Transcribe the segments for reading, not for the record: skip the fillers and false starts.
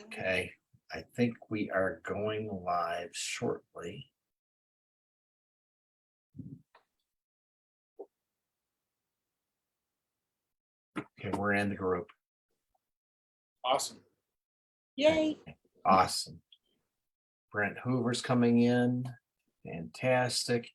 Okay, I think we are going live shortly. Okay, we're in the group. Awesome. Yay. Awesome. Brent Hoover's coming in. Fantastic.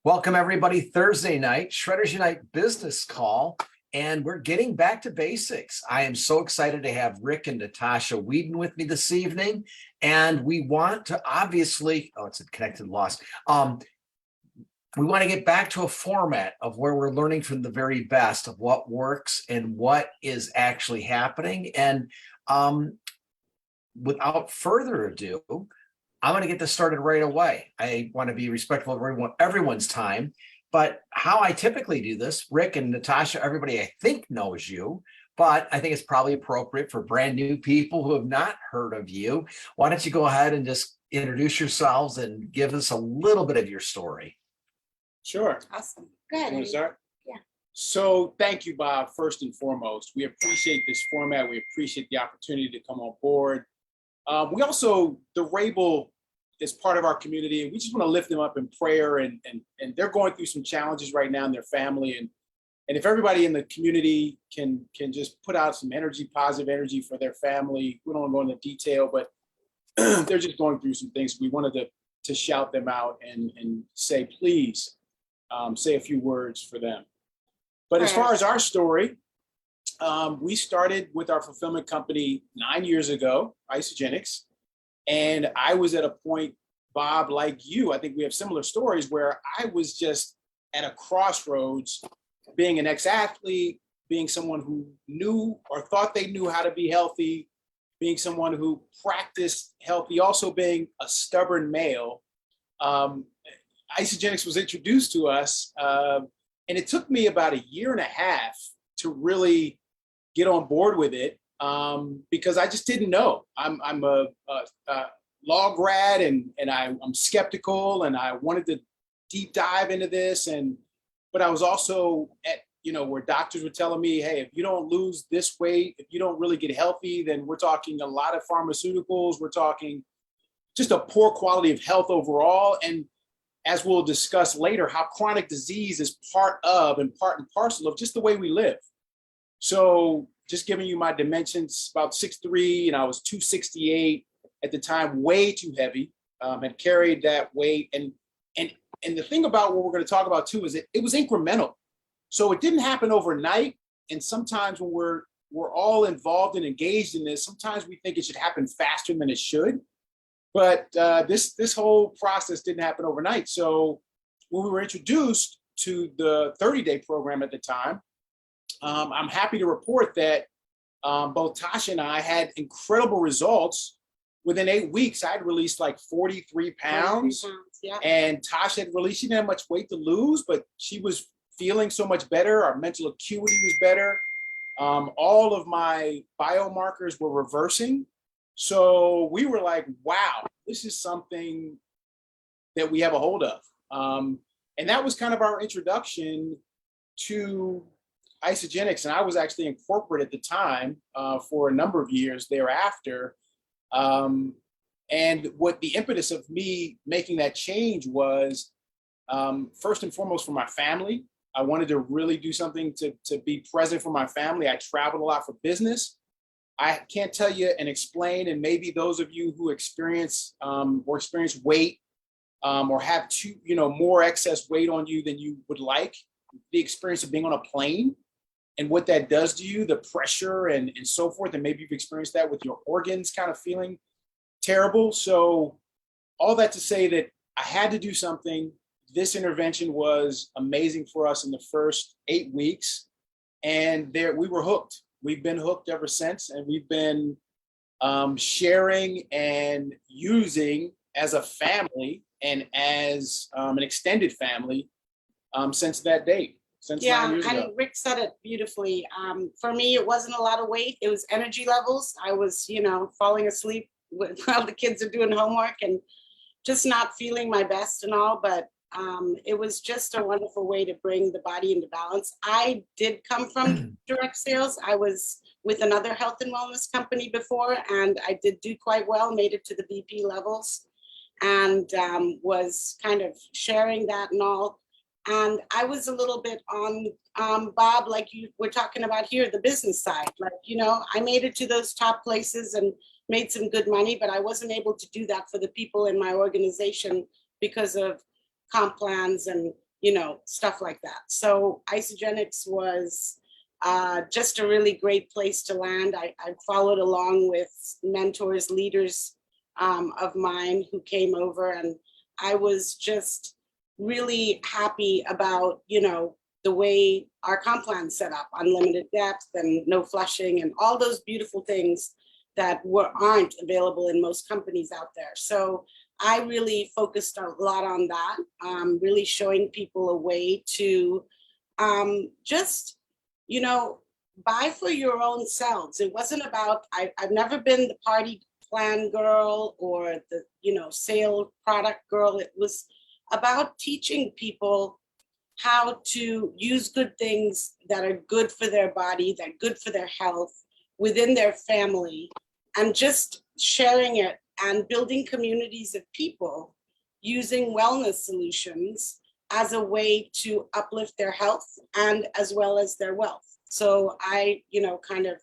Welcome, everybody. Thursday night, Shredders Unite business call. And we're getting back to basics. I am so excited to have Rick and Natascha Weedon with me this evening. And we want to obviously, oh, it's a connected loss. We want to get back to a format of where we're learning from the very best of what works and what is actually happening. And without further ado, I'm going to get this started right away. I want to be respectful of everyone's time. But how I typically do this, Rick and Natascha, everybody I think knows you, but I think it's probably appropriate for brand new people who have not heard of you. Why don't you go ahead and just introduce yourselves and give us a little bit of your story? Sure. Awesome. Go ahead. You want to start? Yeah. So thank you, Bob, first and foremost. We appreciate this format. We appreciate the opportunity to come on board. We also, the Rabel is part of our community, and we just want to lift them up in prayer, and they're going through some challenges right now in their family, and if everybody in the community can just put out some energy, positive energy for their family. We don't want to go into detail, but they're just going through some things. We wanted to shout them out and say, please say a few words for them. But as far as our story, we started with our fulfillment company 9 years ago, Isagenix. And I was at a point, Bob, like you, I think we have similar stories, where I was just at a crossroads, being an ex-athlete, being someone who knew or thought they knew how to be healthy, being someone who practiced healthy, also being a stubborn male. Isagenix was introduced to us, and it took me about 1.5 years to really get on board with it. Because I just didn't know. I'm a law grad, and I'm skeptical, and I wanted to deep dive into this, but I was also at where doctors were telling me, hey, if you don't lose this weight, if you don't really get healthy, then we're talking a lot of pharmaceuticals. We're talking just a poor quality of health overall. And as we'll discuss later, how chronic disease is part of and part and parcel of just the way we live. So just giving you my dimensions, about 6'3", and I was 268 at the time, way too heavy, had carried that weight. And the thing about what we're going to talk about too is it was incremental. So it didn't happen overnight. And sometimes when we're all involved and engaged in this, sometimes we think it should happen faster than it should. But this whole process didn't happen overnight. So when we were introduced to the 30-day program at the time, I'm happy to report that both Tasha and I had incredible results. Within 8 weeks, I had released like 43 pounds. Yeah. And Tasha had released, she didn't have much weight to lose, but she was feeling so much better. Our mental acuity was better. All of my biomarkers were reversing. So we were like, wow, this is something that we have a hold of. And that was kind of our introduction to Isagenix, and I was actually in corporate at the time for a number of years thereafter. And what the impetus of me making that change was, first and foremost, for my family. I wanted to really do something to be present for my family. I traveled a lot for business. I can't tell you and explain, and maybe those of you who experience weight or have more excess weight on you than you would like, the experience of being on a plane and what that does to you, the pressure and so forth. And maybe you've experienced that with your organs kind of feeling terrible. So all that to say that I had to do something. This intervention was amazing for us in the first 8 weeks. And we were hooked. We've been hooked ever since. And we've been sharing and using as a family and as an extended family since that date. Since 9 years ago. And Rick said it beautifully. For me, it wasn't a lot of weight. It was energy levels. I was, falling asleep while the kids are doing homework and just not feeling my best and all. But it was just a wonderful way to bring the body into balance. I did come from direct sales. I was with another health and wellness company before, and I did do quite well, made it to the VP levels, and was kind of sharing that and all. And I was a little bit on, Bob, like you were talking about here, the business side. Like, you know, I made it to those top places and made some good money, but I wasn't able to do that for the people in my organization because of comp plans and, you know, stuff like that. So Isagenix was just a really great place to land. I followed along with mentors, leaders of mine who came over, and I was just really happy about, you know, the way our comp plan set up, unlimited depth and no flushing and all those beautiful things that aren't available in most companies out there. So I really focused a lot on that, really showing people a way to just, you know, buy for your own selves. It wasn't about, I've never been the party plan girl or the, you know, sale product girl. It was about teaching people how to use good things that are good for their body, that are good for their health within their family, and just sharing it and building communities of people using wellness solutions as a way to uplift their health and as well as their wealth. So I, you know, kind of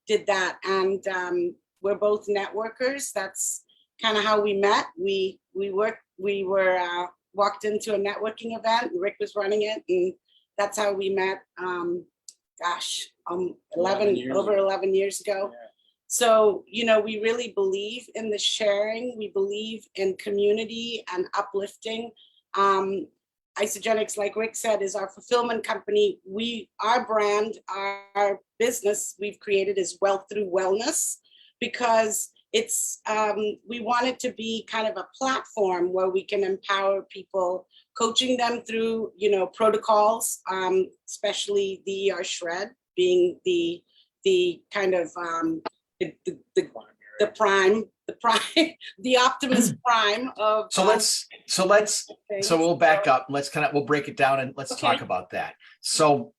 did that. And we're both networkers. That's kind of how we met. We walked into a networking event. Rick was running it, and that's how we met. 11 years ago. Yeah. So, you know, we really believe in the sharing. We believe in community and uplifting. Isagenix, like Rick said, is our fulfillment company. Our brand, our business we've created is Wealth Through Wellness, because it's we want it to be kind of a platform where we can empower people, coaching them through, you know, protocols, especially the ER shred being the kind of the prime, the Optimus Prime of. So we'll back up. We'll break it down and let's talk about that. So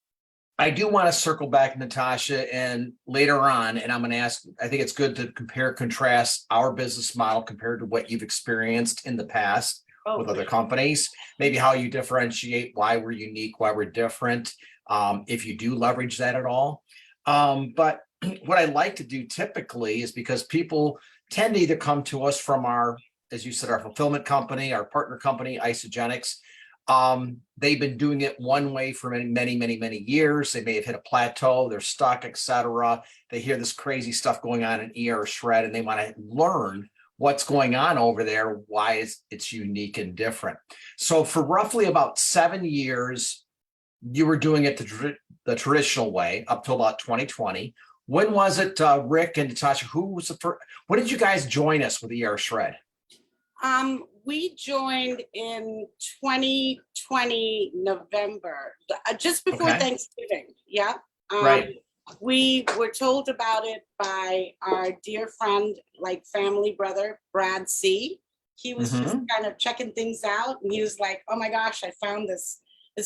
I do want to circle back, Natascha, and later on, and I'm going to ask, I think it's good to compare, contrast our business model compared to what you've experienced in the past with other companies, maybe how you differentiate, why we're unique, why we're different, if you do leverage that at all. But what I like to do typically is, because people tend to either come to us from our, as you said, our fulfillment company, our partner company, Isagenix. They've been doing it one way for many years. They may have hit a plateau, they're stuck, etc. They hear this crazy stuff going on in ER shred, and they want to learn what's going on over there, why it's unique and different. So for roughly about 7 years, you were doing it the traditional way up till about 2020. When was it, Rick and Natascha, who was the first? When did you guys join us with ER shred? We joined in 2020 November, just before Thanksgiving. Yeah. Right. We were told about it by our dear friend, like family brother, Brad C. He was just kind of checking things out, and he was like, "Oh my gosh, I found this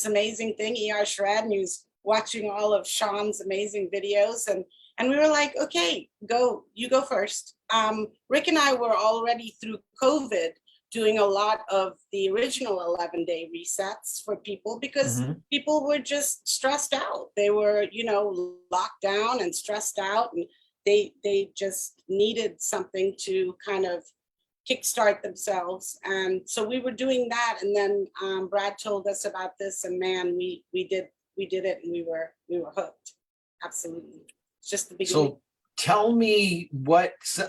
amazing thing, ER shred," and he was watching all of Sean's amazing videos, and we were like, "Okay, you go first." Rick and I were already through COVID doing a lot of the original 11-day resets for people, because people were just stressed out. They were, you know, locked down and stressed out, and they just needed something to kind of kickstart themselves. And so we were doing that, and then Brad told us about this, and man, we did it, and we were hooked. Absolutely. It's just the beginning. So tell me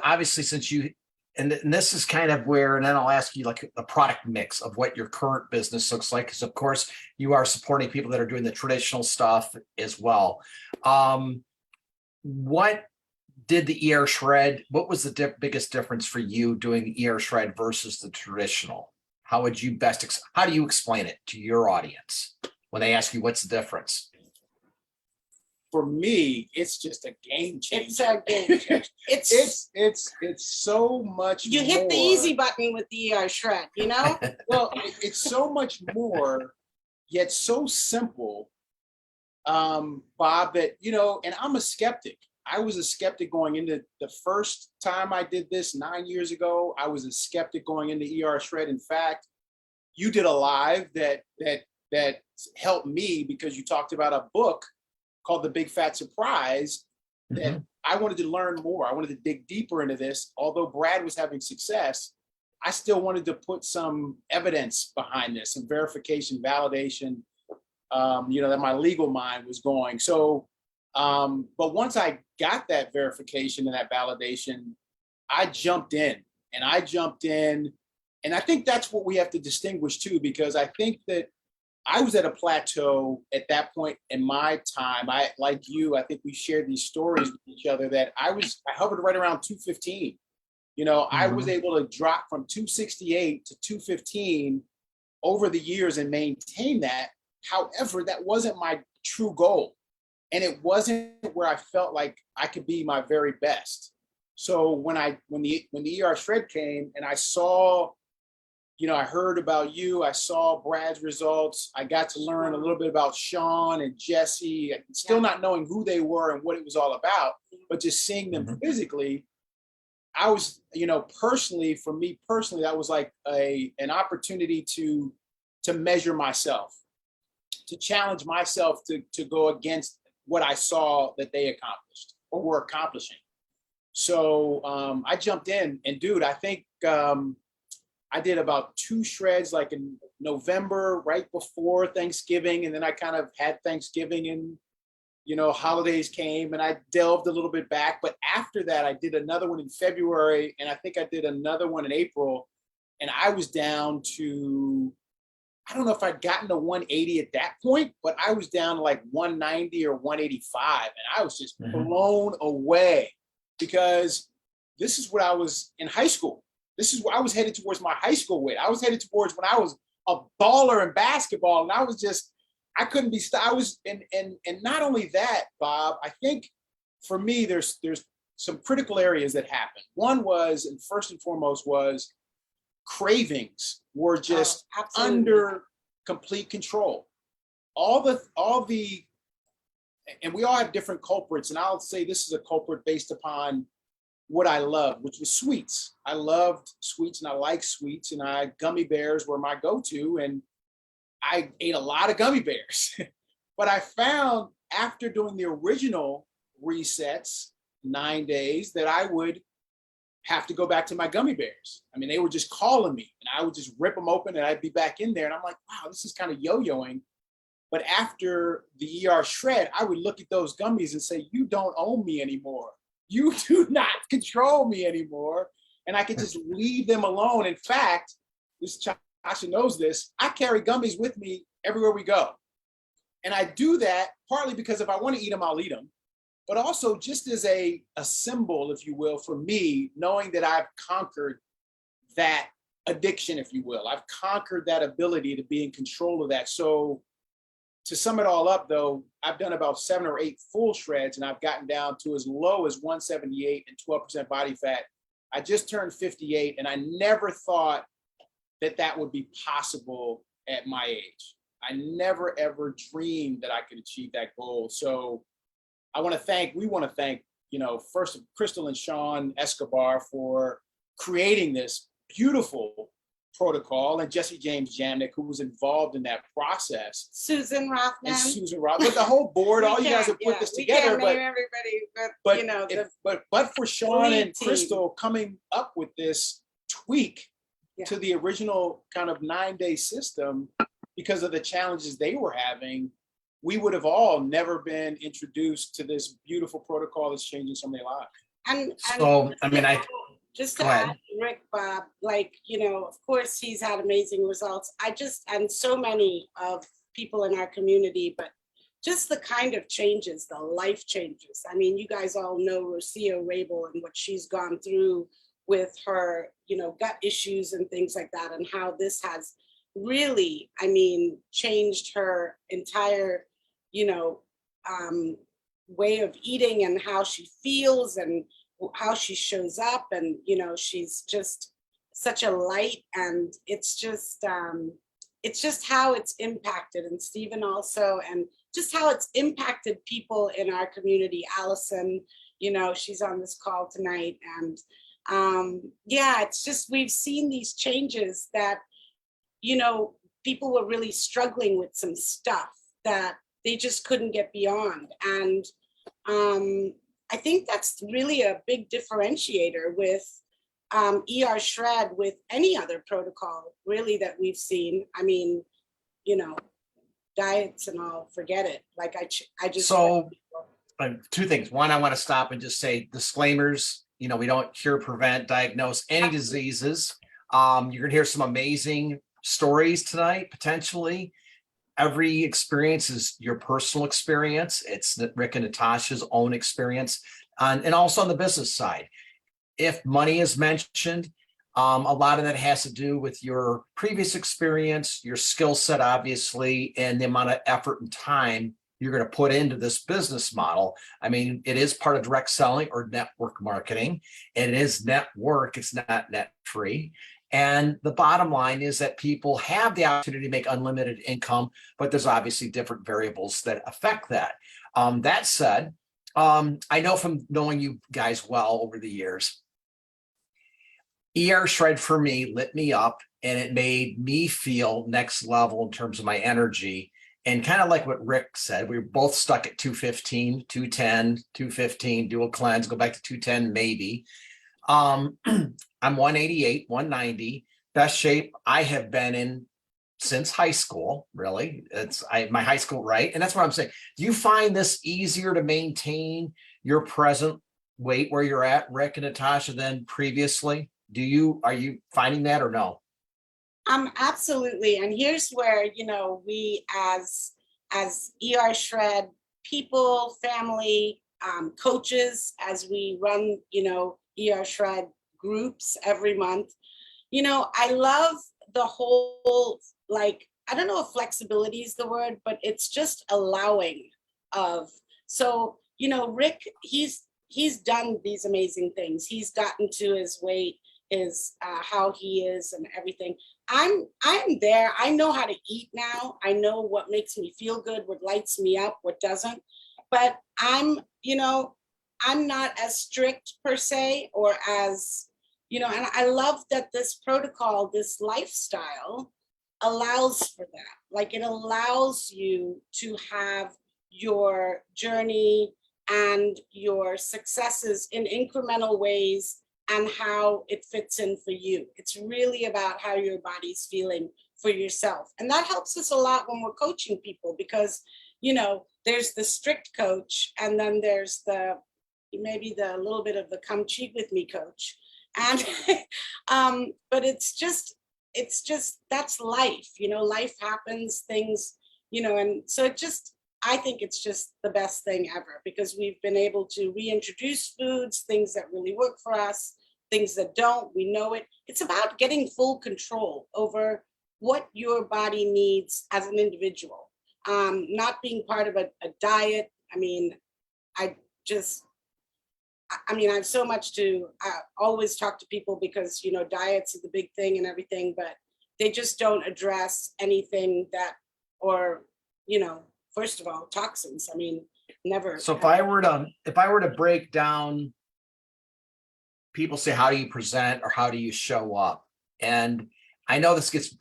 obviously, since you, and this is kind of where, and then I'll ask you like the product mix of what your current business looks like, because of course you are supporting people that are doing the traditional stuff as well. What did the ER shred, what was the biggest difference for you doing the ER shred versus the traditional? How would you how do you explain it to your audience when they ask you what's the difference? For me, it's just a game changer. It's a game changer. It's so much you more. Hit the easy button with the ER shred, you know? Well, it's so much more, yet so simple, Bob, that, you know, and I'm a skeptic. I was a skeptic going into the first time I did this 9 years ago. I was a skeptic going into ER Shred. In fact, you did a live that helped me because you talked about a book called The Big Fat Surprise that I wanted to learn more. I wanted to dig deeper into this. Although Brad was having success, I still wanted to put some evidence behind this, some verification, validation, that my legal mind was going. So, but once I got that verification and that validation, I jumped in. And I think that's what we have to distinguish too, because I think that I was at a plateau at that point in my time. Like you, I think we shared these stories with each other that I hovered right around 215. I was able to drop from 268 to 215 over the years and maintain that. However, that wasn't my true goal. And it wasn't where I felt like I could be my very best. So when the ER Shred came and I saw, I heard about you, I saw Brad's results, I got to learn a little bit about Sean and Jesse, still not knowing who they were and what it was all about, but just seeing them physically. I was, personally, for me personally, that was like an opportunity to measure myself, to challenge myself to go against what I saw that they accomplished or were accomplishing. So I jumped in, and dude, I think I did about 2 shreds like in November, right before Thanksgiving. And then I kind of had Thanksgiving and, holidays came and I delved a little bit back. But after that, I did another one in February, and I think I did another one in April. And I was down to, I don't know if I'd gotten to 180 at that point, but I was down to like 190 or 185. And I was just blown away because this is what I was in high school. This is where I was headed towards my high school weight. I was headed towards when I was a baller in basketball. And I couldn't be, I was, and not only that, Bob, I think for me, there's some critical areas that happened. One was, and first and foremost was, cravings were just under complete control. All the, and we all have different culprits. And I'll say this is a culprit based upon what I loved, which was sweets. I loved sweets and I like sweets, and gummy bears were my go-to, and I ate a lot of gummy bears. But I found after doing the original resets, 9 days, that I would have to go back to my gummy bears. I mean, they were just calling me, and I would just rip them open and I'd be back in there. And I'm like, wow, this is kind of yo-yoing. But after the ER Shred, I would look at those gummies and say, you don't own me anymore. You do not control me anymore. And I could just leave them alone. In fact, Natascha knows this, I carry gummies with me everywhere we go. And I do that partly because if I want to eat them, I'll eat them. But also just as a symbol, if you will, for me, knowing that I've conquered that addiction, if you will. I've conquered that ability to be in control of that. So to sum it all up, though, I've done about 7 or 8 full shreds, and I've gotten down to as low as 178 and 12% body fat. I just turned 58, and I never thought that would be possible at my age. I never, ever dreamed that I could achieve that goal. So we want to thank, first Crystal and Sean Escobar for creating this beautiful protocol, and Jesse James Jamnick, who was involved in that process. Susan Rothman. And Susan Rothman, but the whole board, all you guys have put this together. But everybody, but for Sean and Crystal coming up with this tweak to the original kind of 9-day system, because of the challenges they were having, we would have all never been introduced to this beautiful protocol that's changing so many lives. And so, I mean, just to add, Rick, Bob, of course, he's had amazing results. And so many of people in our community, but just the kind of changes, the life changes. I mean, you guys all know Rocio Rabel and what she's gone through with her, gut issues and things like that, and how this has really, changed her entire, way of eating and how she feels and how she shows up. And, she's just such a light, and it's just how it's impacted, and Stephen also, and just how it's impacted people in our community. Allison, she's on this call tonight. And yeah, it's just, we've seen these changes that, people were really struggling with some stuff that they just couldn't get beyond. And I think that's really a big differentiator with ER Shred with any other protocol really that we've seen. I mean, diets and all, forget it. Like I just. So two things. One, I want to stop and just say disclaimers. We don't cure, prevent, diagnose any diseases. You're going to hear some amazing stories tonight, potentially. Every experience is your personal experience. It's Rick and Natascha's own experience. And also on the business side, if money is mentioned, a lot of that has to do with your previous experience, your skill set, obviously, and the amount of effort and time you're going to put into this business model. I mean, it is part of direct selling or network marketing. And it is network. It's not net free. And the bottom line is that people have the opportunity to make unlimited income, but there's obviously different variables that affect that. That said, I know from knowing you guys well over the years, ER Shred for me lit me up, and it made me feel next level in terms of my energy. And kind of like what Rick said, we were both stuck at 215, 210, 215, do a cleanse, go back to 210, maybe. I'm 188, 190, best shape I have been in since high school, really. It's my high school, right? And that's what I'm saying. Do you find this easier to maintain your present weight where you're at, Rick and Natascha, than previously? Are you finding that or no? Absolutely. And here's where, we as ER Shred people, family, coaches, as we run, ER Shred groups every month, I love the whole, like, I don't know if flexibility is the word, but it's just allowing of, so, Rick, he's done these amazing things. He's gotten to his weight, how he is and everything. I'm there. I know how to eat now. I know what makes me feel good, what lights me up, what doesn't. But I'm not as strict per se, or as, and I love that this protocol, this lifestyle allows for that. Like, it allows you to have your journey and your successes in incremental ways and how it fits in for you. It's really about how your body's feeling for yourself. And that helps us a lot when we're coaching people, because, there's the strict coach, and then there's maybe the little bit of the come cheat with me coach. And, but it's just, that's life, life happens, things, and so I think it's just the best thing ever, because we've been able to reintroduce foods, things that really work for us, things that don't, we know it. It's about getting full control over what your body needs as an individual, not being part of a diet. I mean, I have so much to always talk to people, because, diets are the big thing and everything, but they just don't address anything that, or, first of all, toxins. I mean, never. So if I were to break down, people say, how do you present or how do you show up? And I know this gets,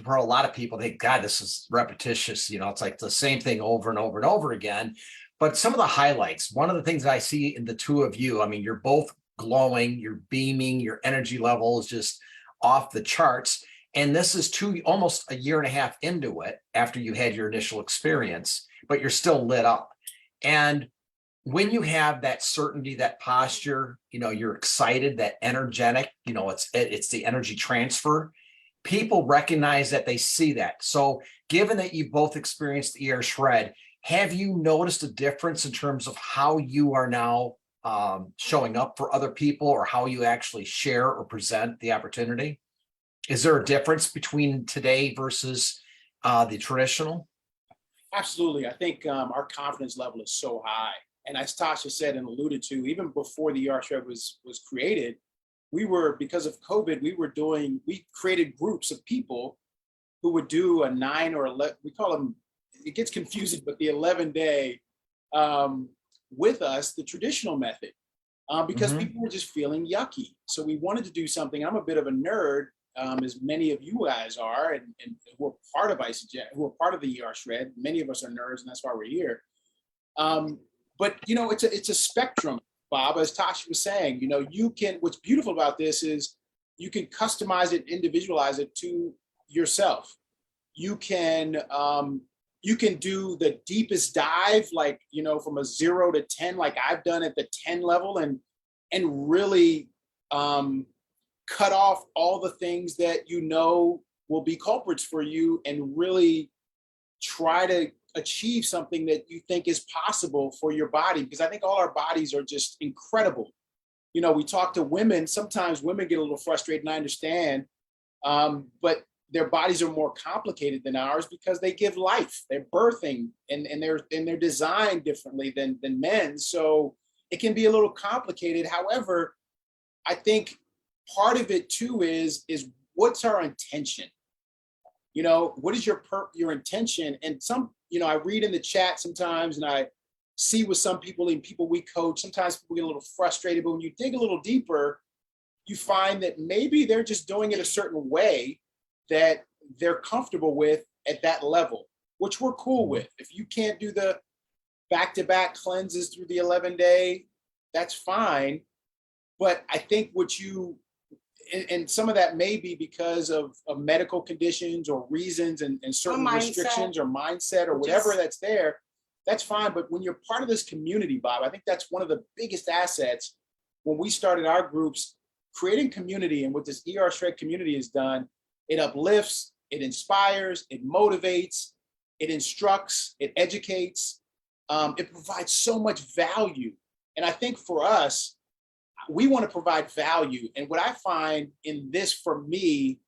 for a lot of people, they, God, this is repetitious. It's like the same thing over and over and over again. But some of the highlights, one of the things that I see in the two of you, I mean, you're both glowing, you're beaming, your energy level is just off the charts. And this is almost a year and a half into it after you had your initial experience, but you're still lit up. And when you have that certainty, that posture, you're excited, that energetic, it's the energy transfer. People recognize that, they see that. So given that you both experienced ER Shred, have you noticed a difference in terms of how you are now showing up for other people, or how you actually share or present the opportunity? Is there a difference between today versus the traditional? Absolutely. I think our confidence level is so high. And as Tasha said and alluded to, even before the ER Shred was created, because of COVID, we created groups of people who would do a 9 or 11, we call them, it gets confusing, but the 11-day with us, the traditional method. because Mhm. people were just feeling yucky. So we wanted to do something. I'm a bit of a nerd, as many of you guys are, and who are part of Isagenix, who are part of the ER Shred. Many of us are nerds, and that's why we're here. But it's a spectrum, Bob. As Tasha was saying, you can. What's beautiful about this is you can customize it, individualize it to yourself. You can do the deepest dive, like from a 0 to 10, like I've done at the 10 level, and really cut off all the things that will be culprits for you, and really try to achieve something that you think is possible for your body, because I think all our bodies are just incredible. We talk to women, sometimes women get a little frustrated, and I understand, but their bodies are more complicated than ours because they give life, they're birthing, and they're designed differently than men. So it can be a little complicated. However, I think part of it too is what's our intention? What is your intention? And I read in the chat sometimes, and I see with some people and people we coach, sometimes people get a little frustrated, but when you dig a little deeper, you find that maybe they're just doing it a certain way that they're comfortable with at that level, which we're cool with. If you can't do the back-to-back cleanses through the 11-day, that's fine. But I think and some of that may be because of medical conditions or reasons and certain restrictions or mindset or whatever that's there, that's fine. But when you're part of this community, Bob, I think that's one of the biggest assets. When we started our groups, creating community, and what this ER Shred community has done, it uplifts, it inspires, it motivates, it instructs, it educates, it provides so much value. And I think for us, we want to provide value. And what I find in this, for me,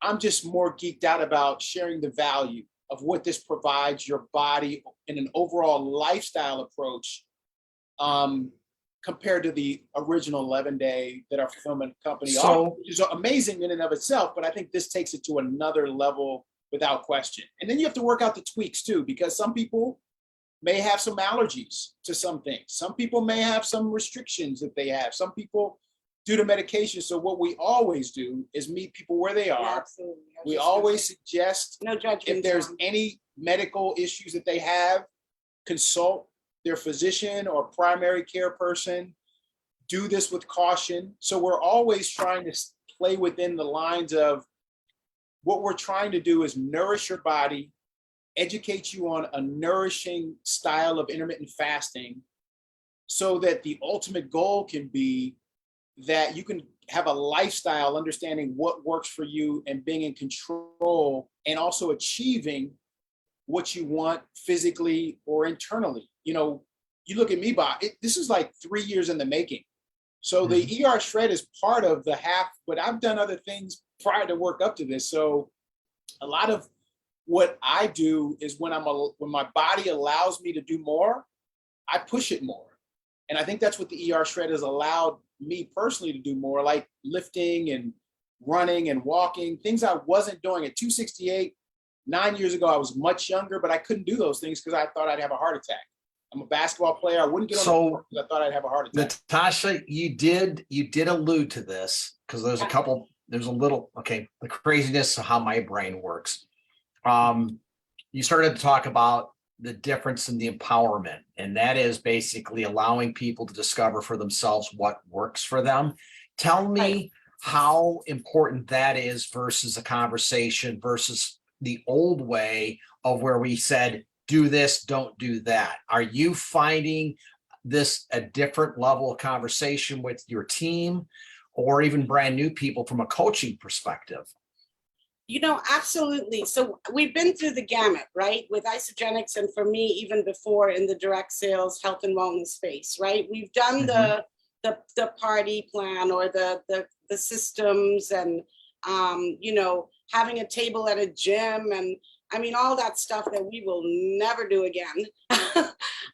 I'm just more geeked out about sharing the value of what this provides your body in an overall lifestyle approach, compared to the original 11-day that our fulfillment company offers, which is amazing in and of itself. But I think this takes it to another level without question. And then you have to work out the tweaks too, because some people may have some allergies to some things. Some people may have some restrictions that they have. Some people due to medication. So what we always do is meet people where they are. Absolutely. We always suggest, no judgment, if there's any medical issues that they have, consult their physician or primary care person. Do this with caution. So we're always trying to play within the lines of what we're trying to do is nourish your body, educate you on a nourishing style of intermittent fasting, so that the ultimate goal can be that you can have a lifestyle understanding what works for you and being in control, and also achieving what you want physically or internally. You look at me, Bob, this is like 3 years in the making. So the ER Shred is part of the half, but I've done other things prior to work up to this. So a lot of what I do is when my body allows me to do more, I push it more. And I think that's what the ER Shred has allowed me personally to do more, like lifting and running and walking, things I wasn't doing at 268. 9 years ago, I was much younger, but I couldn't do those things because I thought I'd have a heart attack. I'm a basketball player. I wouldn't get on the court because I thought I'd have a heart attack. Natascha, you did allude to this, because there's the craziness of how my brain works. You started to talk about the difference in the empowerment, and that is basically allowing people to discover for themselves what works for them. Tell me how important that is versus a conversation versus the old way of where we said, do this, don't do that. Are you finding this a different level of conversation with your team, or even brand new people from a coaching perspective? Absolutely. So we've been through the gamut, right? With Isagenix, and for me, even before, in the direct sales, health and wellness space, right? We've done the party plan, or the systems, and having a table at a gym, and all that stuff that we will never do again.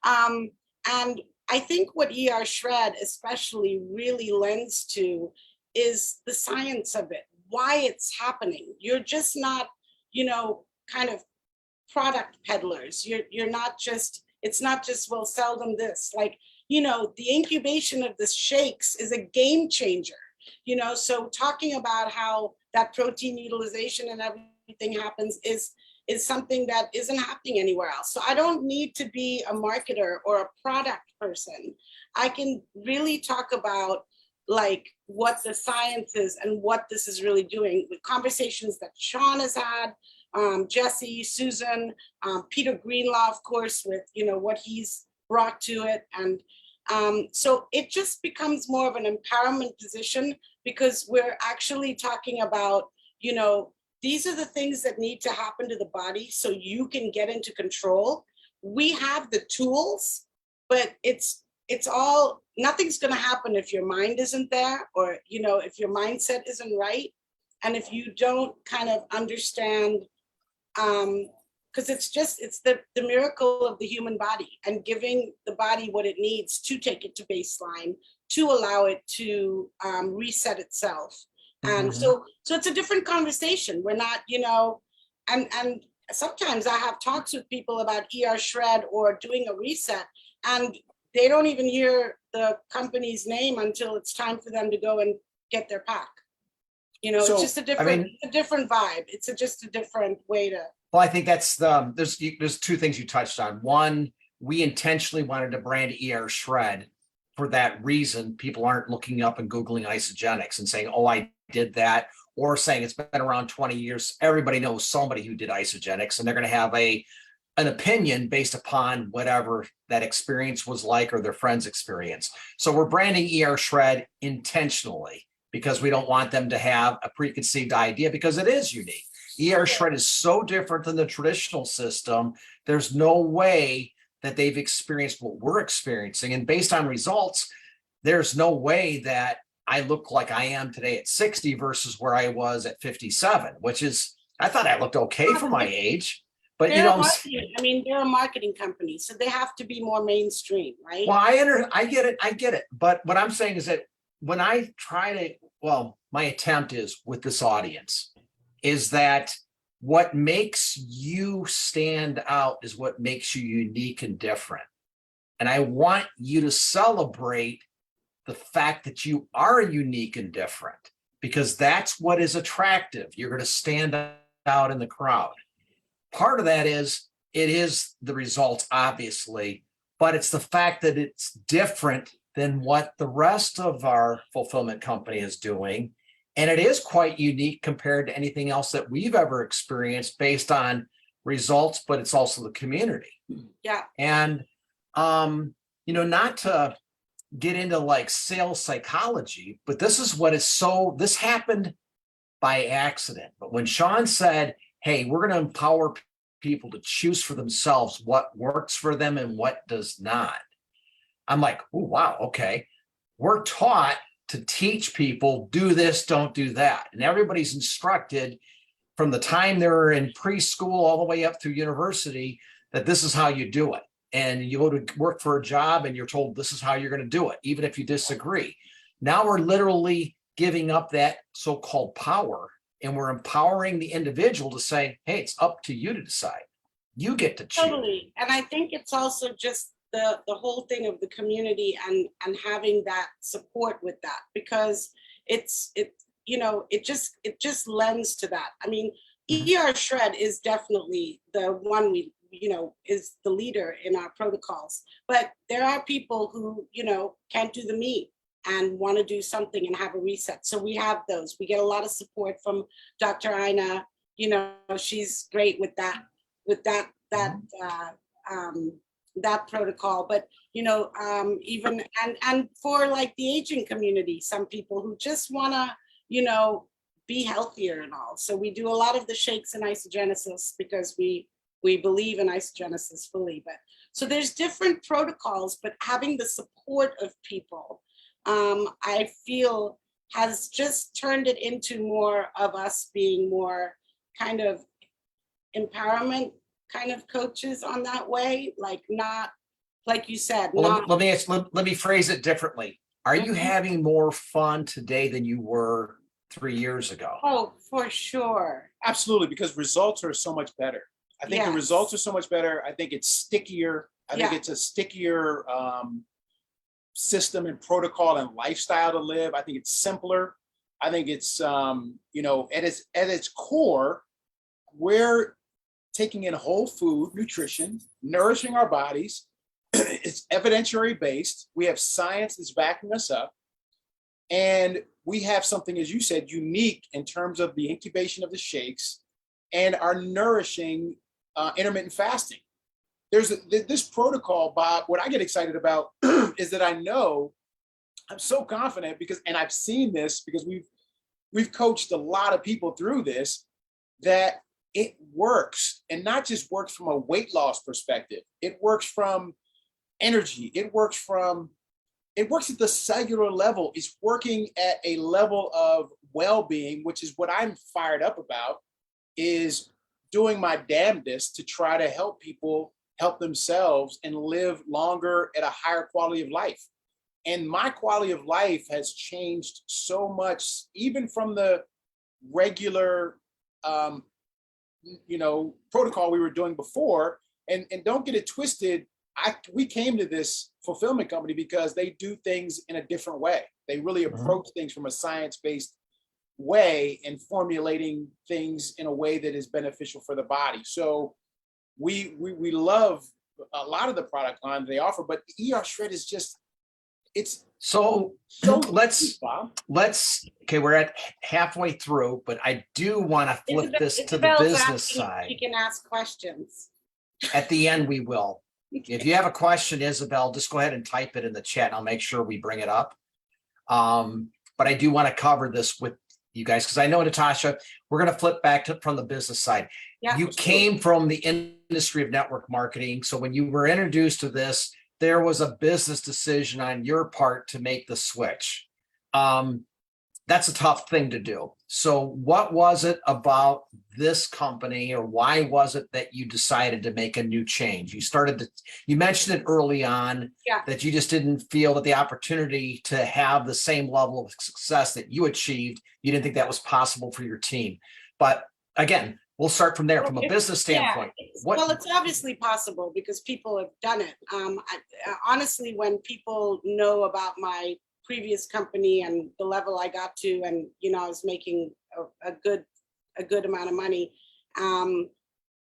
And I think what ER Shred especially really lends to is the science of it, why it's happening. You're just not, kind of product peddlers. You're not just, it's not just, we'll sell them this. Like, the incubation of the shakes is a game changer. So talking about how that protein utilization and everything happens is something that isn't happening anywhere else. So I don't need to be a marketer or a product person. I can really talk about like what the science is and what this is really doing with conversations that Sean has had, Jesse, Susan, Peter Greenlaw, of course, with, what he's brought to it. And so it just becomes more of an empowerment position, because we're actually talking about, these are the things that need to happen to the body so you can get into control. We have the tools, but it's all, nothing's going to happen if your mind isn't there, or, if your mindset isn't right. And if you don't kind of understand, because it's the miracle of the human body, and giving the body what it needs to take it to baseline, to allow it to reset itself. And so it's a different conversation. We're not, and sometimes I have talks with people about ER shred or doing a reset, and they don't even hear the company's name until it's time for them to go and get their pack. It's just a different vibe. It's just a different way to. Well, I think that's there's two things you touched on. One, we intentionally wanted to brand ER shred for that reason. People aren't looking up and Googling Isagenix and saying, oh, I did that, or saying it's been around 20 years. Everybody knows somebody who did Isagenix, and they're going to have an opinion based upon whatever that experience was like, or their friend's experience. So we're branding ER shred intentionally, because we don't want them to have a preconceived idea, because it is unique. ER shred is so different than the traditional system. There's no way that they've experienced what we're experiencing. And based on results, there's no way that I look like I am today at 60 versus where I was at 57, which is, I thought I looked okay for my age. But they're a marketing company, so they have to be more mainstream, right? Well, I get it. But what I'm saying is that when I my attempt is with this audience is that what makes you stand out is what makes you unique and different. And I want you to celebrate the fact that you are unique and different, because that's what is attractive. You're going to stand out in the crowd. Part of that is, it is the results, obviously, but it's the fact that it's different than what the rest of our fulfillment company is doing. And it is quite unique compared to anything else that we've ever experienced based on results, but it's also the community. Yeah. And, not to get into like sales psychology, but this is what is this happened by accident. But when Sean said, hey, we're going to empower people to choose for themselves what works for them and what does not, I'm like, oh, wow, okay. We're taught to teach people, do this, don't do that. And everybody's instructed from the time they're in preschool all the way up through university that this is how you do it. And you go to work for a job and you're told this is how you're going to do it, even if you disagree. Now we're literally giving up that so-called power, and we're empowering the individual to say, hey, it's up to you to decide. You get to choose. Totally. And I think it's also just the whole thing of the community and having that support with that, because it just lends to that. I mean, ER shred is definitely the one is the leader in our protocols, but there are people who, can't do the meat and want to do something and have a reset. So we have those. We get a lot of support from Dr. Ina. She's great with that protocol. But even and for like the aging community, some people who just want to be healthier and all. So we do a lot of the shakes in Isagenesis because we believe in Isagenesis fully. But so there's different protocols, but having the support of people, I feel, has just turned it into more of us being more kind of empowerment kind of coaches on that way, like not, like you said. Well, let me phrase it differently. Are you having more fun today than you were 3 years ago? Oh, for sure. Absolutely, because results are so much better. I think the results are so much better. I think it's stickier. I think it's a stickier system and protocol and lifestyle to live. I think it's simpler. I think it's, you know, at its core, we're taking in whole food, nutrition, nourishing our bodies. It's evidentiary based. We have science that's backing us up. And we have something, as you said, unique in terms of the incubation of the shakes and our nourishing intermittent fasting. There's this protocol, Bob. What I get excited about is that I know, I'm so confident because, and I've seen this because we've coached a lot of people through this, that it works, and not just works from a weight loss perspective. It works from energy. It works at the cellular level. It's working at a level of well-being, which is what I'm fired up about, is doing my damnedest to try to help people help themselves and live longer at a higher quality of life. And my quality of life has changed so much, even from the regular, you know, protocol we were doing before. And don't get it twisted. We came to this fulfillment company because they do things in a different way. They really approach things from a science-based way and formulating things in a way that is beneficial for the body. So we love a lot of the product line they offer, but the ER Shred is just, it's so let's okay, we're at halfway through, but I do want to flip this to the Isabel's business asking if side. she can ask questions. At the end, we will. If you have a question, Isabel, just go ahead and type it in the chat and I'll make sure we bring it up. But I do want to cover this with you guys because I know, Natascha, we're going to flip back from the business side. Yeah, You came from the industry of network marketing. So when you were introduced to this, there was a business decision on your part to make the switch. That's a tough thing to do. So what was it about this company, or why was it that you decided to make a new change? You mentioned it early on, that you just didn't feel that the opportunity to have the same level of success that you achieved, you didn't think that was possible for your team. But again, we'll start from there from a business standpoint. Well, it's obviously possible because people have done it. Honestly, when people know about my previous company and the level I got to, and you know, I was making a good amount of money,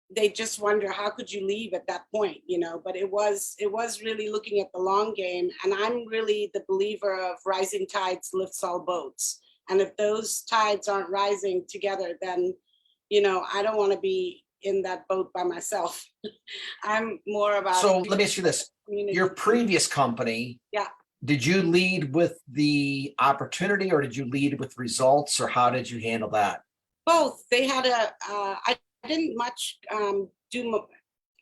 they just wonder, how could you leave at that point, you know? But it was really looking at the long game, and I'm really the believer of rising tides lifts all boats. And if those tides aren't rising together, then, you know, I don't want to be in that boat by myself. I'm more about. So let me ask you this: your previous company, did you lead with the opportunity, or did you lead with results, or how did you handle that? Both. They had I didn't do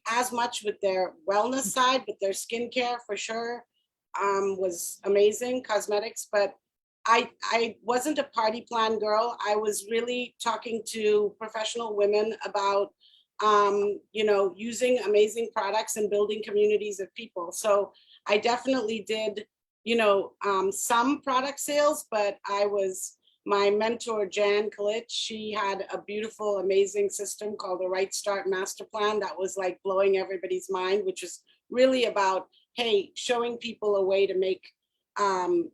as much with their wellness side, but their skincare for sure was amazing, cosmetics. But I wasn't a party plan girl. I was really talking to professional women about, you know, using amazing products and building communities of people. So I definitely did, you know, some product sales, but my mentor, Jan Kalich, she had a beautiful, amazing system called the Right Start Master Plan that was like blowing everybody's mind, which is really about, hey, showing people a way to make,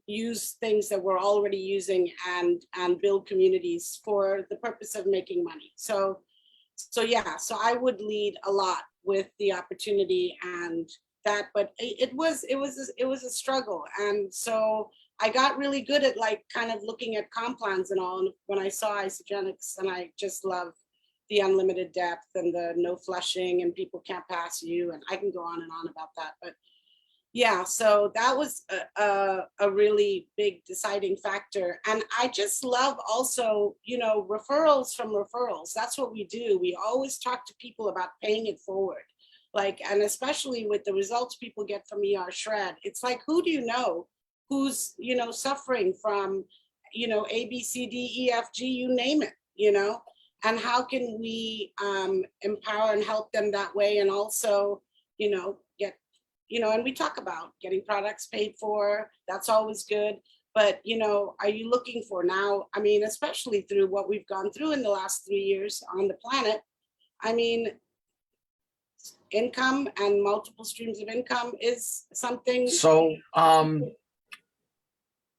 use things that we're already using and build communities for the purpose of making money. So yeah, so I would lead a lot with the opportunity and that, but it was a struggle. And so I got really good at like kind of looking at comp plans and all. And when I saw Isagenix, and I just love the unlimited depth and the no flushing and people can't pass you, and I can go on and on about that. But yeah, so that was a really big deciding factor. And I just love also, you know, referrals from referrals. That's what we do. We always talk to people about paying it forward. Like, and especially with the results people get from ER Shred, it's like, who do you know who's, you know, suffering from, you know, A, B, C, D, E, F, G, you name it, you know, and how can we empower and help them that way? And also, you know, get, you know, and we talk about getting products paid for, that's always good. But, you know, are you looking for now? I mean, especially through what we've gone through in the last 3 years on the planet, I mean, income and multiple streams of income is something. So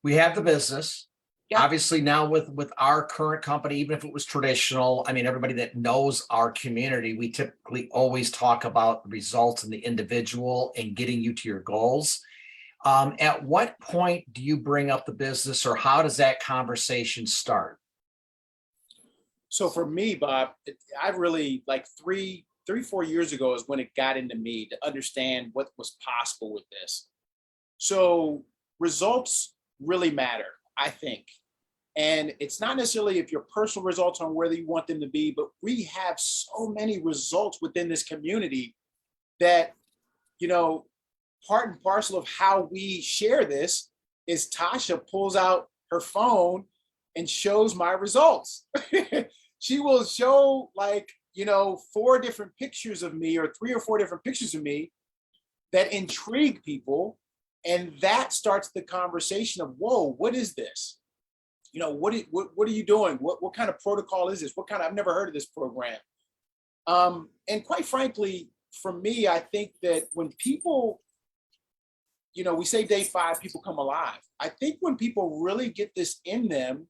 we have the business. Yeah. Obviously now with our current company, even if it was traditional, I mean, everybody that knows our community, we typically always talk about results in the individual and getting you to your goals. At what point do you bring up the business, or how does that conversation start? So for me, Bob, I really like 4 years ago is when it got into me to understand what was possible with this. So results really matter, I think. And it's not necessarily if your personal results on whether you want them to be, but we have so many results within this community that, you know, part and parcel of how we share this is Tasha pulls out her phone and shows my results. She will show like, you know, 4 different pictures of me or 3 or 4 different pictures of me that intrigue people. And that starts the conversation of, whoa, what is this? You know, what are you doing? What kind of protocol is this? I've never heard of this program. And quite frankly, for me, I think that when people, you know, we say day 5, people come alive. I think when people really get this in them,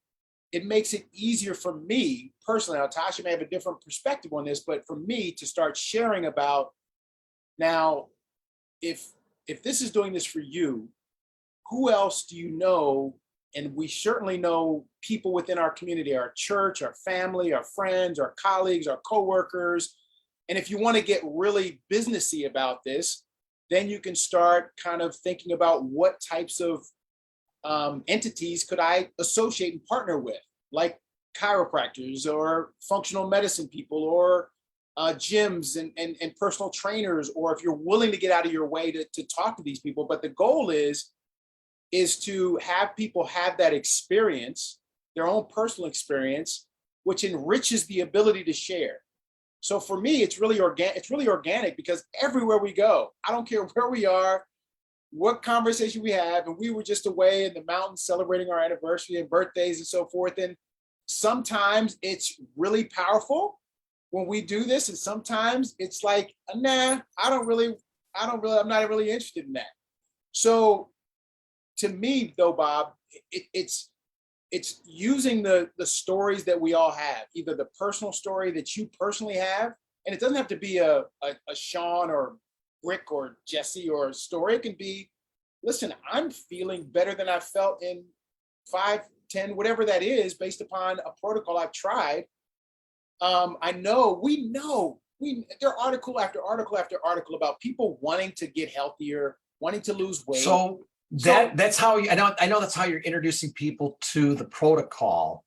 it makes it easier for me personally. Now, Tasha may have a different perspective on this, but for me to start sharing about now, if this is doing this for you, who else do you know? And we certainly know people within our community, our church, our family, our friends, our colleagues, our coworkers. And if you want to get really businessy about this, then you can start kind of thinking about what types of entities could I associate and partner with, like chiropractors or functional medicine people or gyms and personal trainers, or if you're willing to get out of your way to talk to these people. But the goal is to have people have that experience, their own personal experience, which enriches the ability to share. So for me, it's really organic because everywhere we go, I don't care where we are, what conversation we have, and we were just away in the mountains celebrating our anniversary and birthdays and so forth. And sometimes it's really powerful when we do this, and sometimes it's like, nah, I'm not really interested in that. So to me, though, Bob, it's using the stories that we all have, either the personal story that you personally have, and it doesn't have to be a Sean or Rick or Jesse or a story. It can be, listen, I'm feeling better than I felt in 5, 10, whatever that is, based upon a protocol I've tried. We know there are article after article after article about people wanting to get healthier, wanting to lose weight. So that's how I know that's how you're introducing people to the protocol.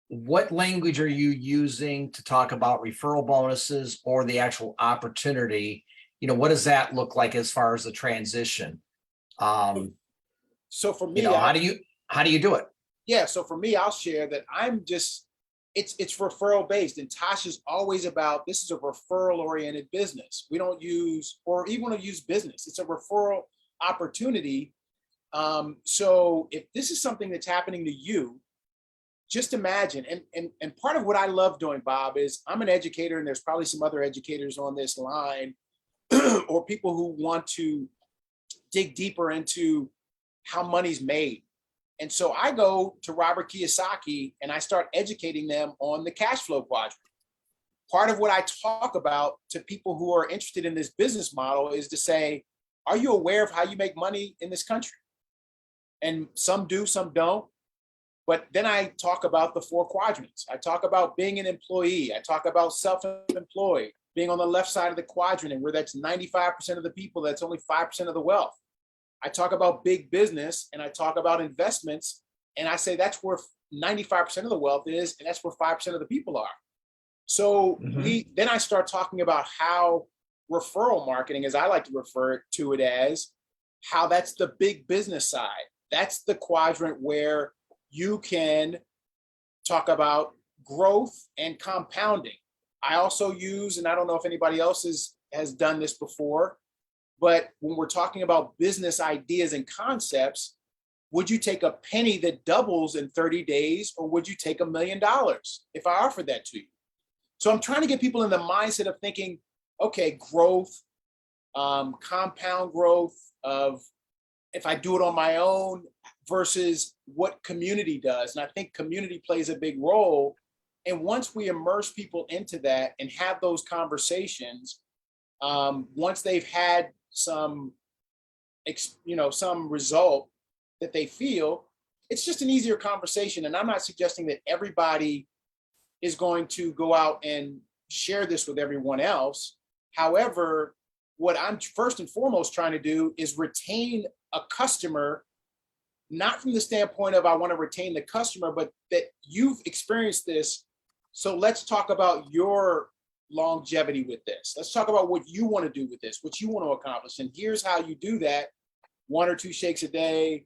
What language are you using to talk about referral bonuses or the actual opportunity? You know, what does that look like as far as the transition? So for me, you know, how do you do it? Yeah. So for me, I'll share that it's referral based, and Tasha's always about, this is a referral oriented business. We don't use, or even want to use business. It's a referral opportunity. So if this is something that's happening to you, just imagine, and part of what I love doing, Bob, is I'm an educator, and there's probably some other educators on this line or people who want to dig deeper into how money's made. And so I go to Robert Kiyosaki and I start educating them on the cash flow quadrant. Part of what I talk about to people who are interested in this business model is to say, are you aware of how you make money in this country? And some do, some don't. But then I talk about the 4 quadrants. I talk about being an employee. I talk about self-employed, being on the left side of the quadrant, and where that's 95% of the people, that's only 5% of the wealth. I talk about big business, and I talk about investments, and I say that's where 95% of the wealth is, and that's where 5% of the people are. So then I start talking about how referral marketing, as I like to refer to it as, how that's the big business side. That's the quadrant where you can talk about growth and compounding. I also use, and I don't know if anybody else has done this before, but when we're talking about business ideas and concepts, would you take a penny that doubles in 30 days, or would you take $1 million if I offered that to you? So I'm trying to get people in the mindset of thinking, okay, growth, compound growth of, if I do it on my own, versus what community does. And I think community plays a big role. And once we immerse people into that and have those conversations, once they've had some, some result that they feel, it's just an easier conversation. And I'm not suggesting that everybody is going to go out and share this with everyone else. However, what I'm first and foremost trying to do is retain a customer, not from the standpoint of I want to retain the customer, but that you've experienced this. So let's talk about your longevity with this. Let's talk about what you want to do with this, what you want to accomplish. And here's how you do that: 1 or 2 shakes a day,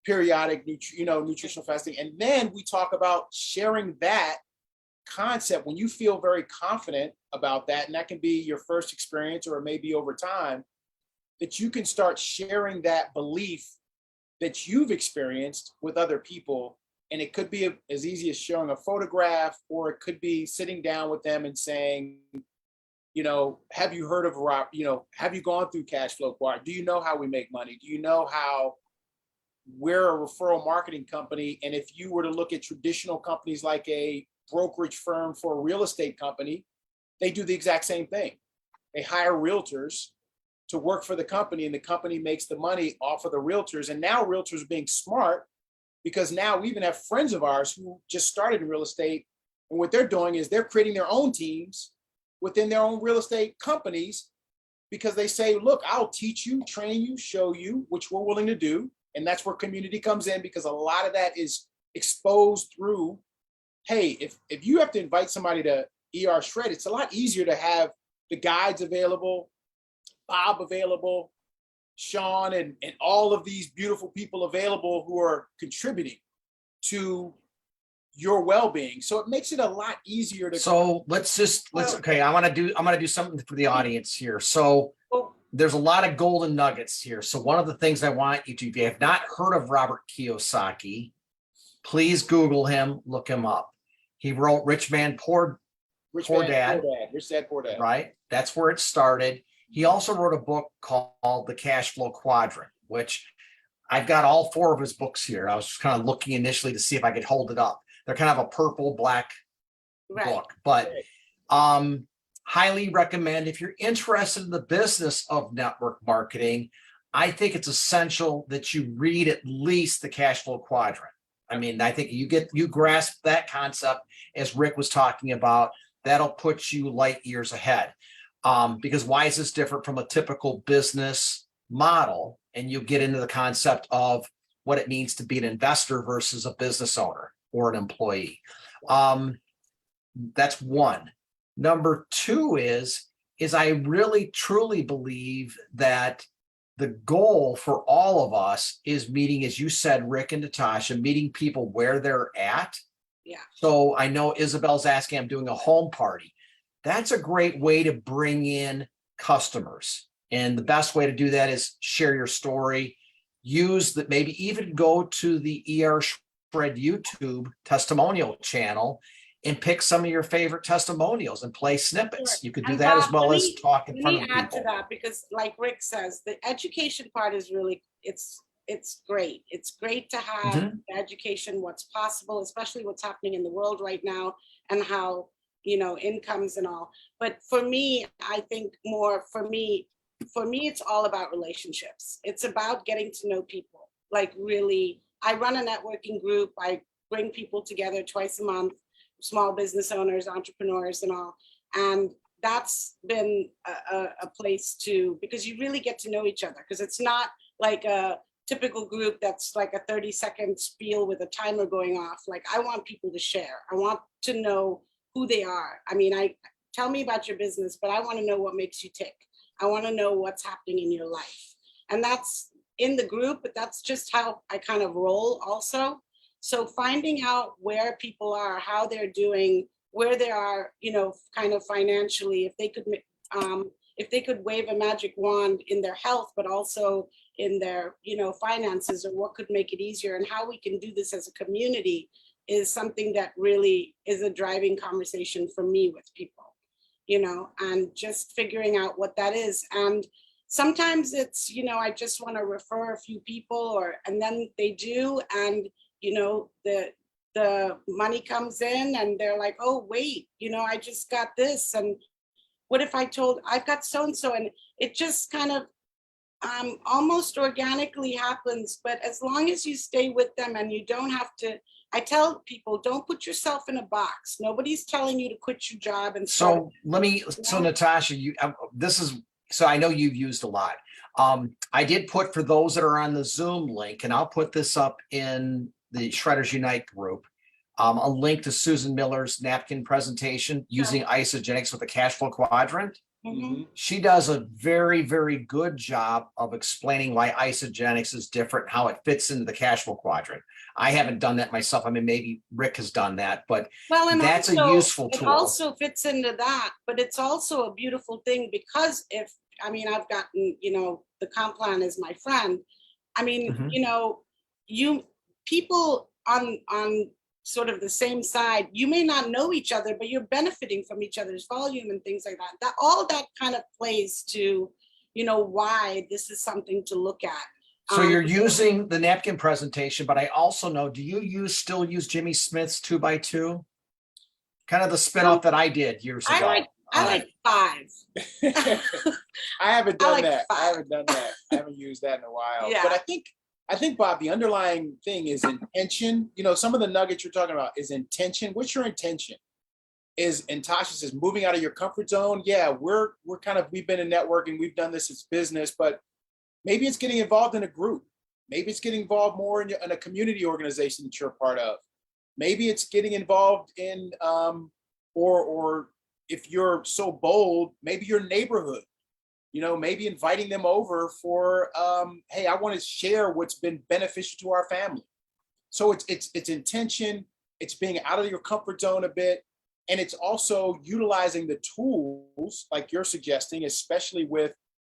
periodic, nutritional fasting. And then we talk about sharing that concept when you feel very confident about that. And that can be your first experience, or it may be over time, that you can start sharing that belief that you've experienced with other people. And it could be as easy as showing a photograph, or it could be sitting down with them and saying, have you heard of, have you gone through cash flow quadrant? Do you know how we make money? Do you know how we're a referral marketing company? And if you were to look at traditional companies like a brokerage firm for a real estate company, they do the exact same thing. They hire realtors to work for the company, and the company makes the money off of the realtors. And now realtors are being smart, because now we even have friends of ours who just started in real estate. And what they're doing is they're creating their own teams within their own real estate companies, because they say, look, I'll teach you, train you, show you, which we're willing to do. And that's where community comes in, because a lot of that is exposed through, hey, if you have to invite somebody to ER Shred, it's a lot easier to have the guides available, Bob available, Sean, and all of these beautiful people available who are contributing to your well-being. So it makes it a lot easier to. So okay. I'm gonna do something for the audience here. So there's a lot of golden nuggets here. So one of the things I want you to, if you have not heard of Robert Kiyosaki, please Google him, look him up. He wrote Rich Man, Poor Dad. Rich Dad, Poor Dad. Right? That's where it started. He also wrote a book called The Cash Flow Quadrant, which I've got all 4 of his books here. I was just kind of looking initially to see if I could hold it up. They're kind of a purple black book, but highly recommend if you're interested in the business of network marketing. I think it's essential that you read at least the cash flow quadrant. I mean, I think you grasp that concept, as Rick was talking about, that'll put you light years ahead. Because why is this different from a typical business model? And you get into the concept of what it means to be an investor versus a business owner or an employee. That's one. Number 2 is I really truly believe that the goal for all of us is meeting, as you said, Rick and Natascha, meeting people where they're at. Yeah. So I know Isabel's asking, I'm doing a home party. That's a great way to bring in customers. And the best way to do that is share your story. Use that, maybe even go to the ER Shred YouTube testimonial channel and pick some of your favorite testimonials and play snippets. You could do that as well as talk in front of people. Let me add to that, because like Rick says, the education part is really, it's great. It's great to have education, what's possible, especially what's happening in the world right now, and how, incomes and all. But for me, I think for me, it's all about relationships. It's about getting to know people. Like, really, I run a networking group. I bring people together twice a month, small business owners, entrepreneurs and all. And that's been a place to, because you really get to know each other, because it's not like a typical group that's like a 30-second spiel with a timer going off. Like, I want people to share. I want to know who they are. I mean, tell me about your business, but I want to know what makes you tick. I want to know what's happening in your life. And that's in the group, but that's just how I kind of roll also. So finding out where people are, how they're doing, where they are, kind of financially, if they could wave a magic wand in their health, but also in their, finances, or what could make it easier, and how we can do this as a community is something that really is a driving conversation for me with people, and just figuring out what that is. And sometimes it's, I just want to refer a few people and then they do. And, the money comes in and they're like, oh, wait, I just got this. And what if I've got so-and-so, and it just kind of almost organically happens. But as long as you stay with them and you don't have to, I tell people, don't put yourself in a box. Nobody's telling you to quit your job. And so Natascha, so I know you've used a lot. I did put, for those that are on the Zoom link, and I'll put this up in the Shredders Unite group, a link to Susan Miller's napkin presentation using Isagenix with the cash flow quadrant. Mm-hmm. She does a very, very good job of explaining why Isagenix is different, how it fits into the cash flow quadrant. I haven't done that myself. I mean, maybe Rick has done that, but and that's also, a useful tool. It also fits into that, but it's also a beautiful thing because I've gotten, the comp plan is my friend. I mean, Mhm. People on sort of the same side, you may not know each other, but you're benefiting from each other's volume and things like that. All that kind of plays to, why this is something to look at. So you're using the napkin presentation, but I also know, do you still use Jimmy Smith's 2x2? Kind of the spinoff that I did years ago. I like 5. I haven't done like that. 5. I haven't used that in a while. Yeah. But I think, Bob, the underlying thing is intention. Some of the nuggets you're talking about is intention. What's your intention? And Tasha says, moving out of your comfort zone. Yeah, we've been in networking. We've done this as business, but maybe it's getting involved in a group. Maybe it's getting involved more in a community organization that you're a part of. Maybe it's getting involved in, or if you're so bold, maybe your neighborhood. Maybe inviting them over for, hey, I want to share what's been beneficial to our family. So it's intention, it's being out of your comfort zone a bit, and it's also utilizing the tools like you're suggesting, especially with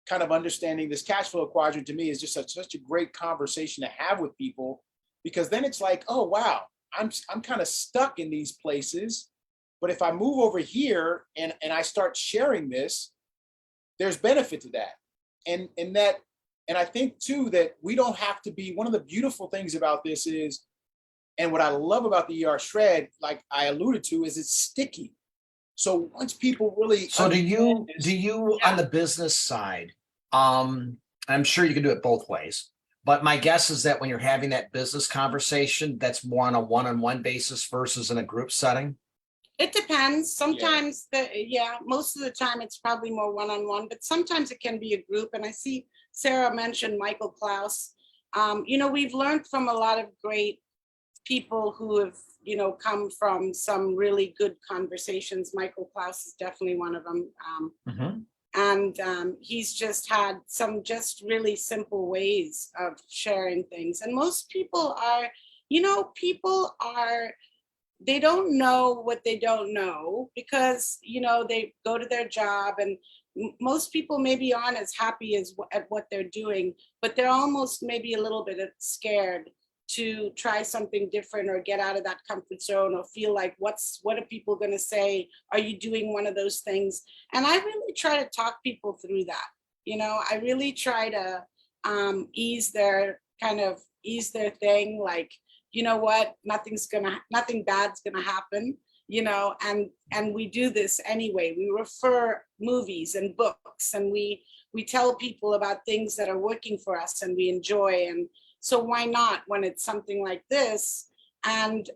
kind of understanding this cash flow quadrant. To me is just such a great conversation to have with people, because then it's like, oh wow, I'm kind of stuck in these places, but if I move over here and I start sharing this, there's benefit to that. And I think too, that we don't have to be, one of the beautiful things about this is, and what I love about the ER shred, like I alluded to, is it's sticky. So once people really, so do you on the business side, I'm sure you can do it both ways, but my guess is that when you're having that business conversation, that's more on a one-on-one basis versus in a group setting. It depends. Sometimes, most of the time it's probably more one-on-one, but sometimes it can be a group. And I see Sarah mentioned Michael Klaus. We've learned from a lot of great people who have, come from some really good conversations. Michael Klaus is definitely one of them. And he's just had some just really simple ways of sharing things. And most people are, they don't know what they don't know because, they go to their job, and most people maybe aren't as happy at what they're doing, but they're almost maybe a little bit scared to try something different or get out of that comfort zone, or feel like, what are people going to say? Are you doing one of those things? And I really try to talk people through that. I really try to ease their thing, like, you know what, nothing bad's gonna happen, and we do this anyway. We refer movies and books, and we tell people about things that are working for us and we enjoy. And so why not when it's something like this? And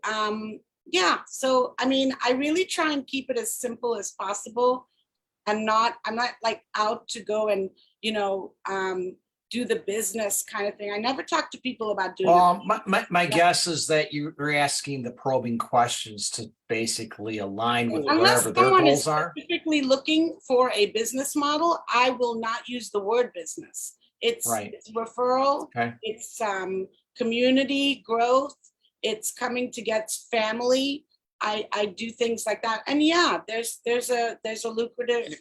so I really try and keep it as simple as possible, and I'm not like out to go and do the business kind of thing. I never talk to people about doing. Well, my guess is that you're asking the probing questions to basically align with whatever their goals are. Specifically looking for a business model, I will not use the word business. It's referral. Okay. It's community growth. It's coming to get family. I do things like that, and there's a lucrative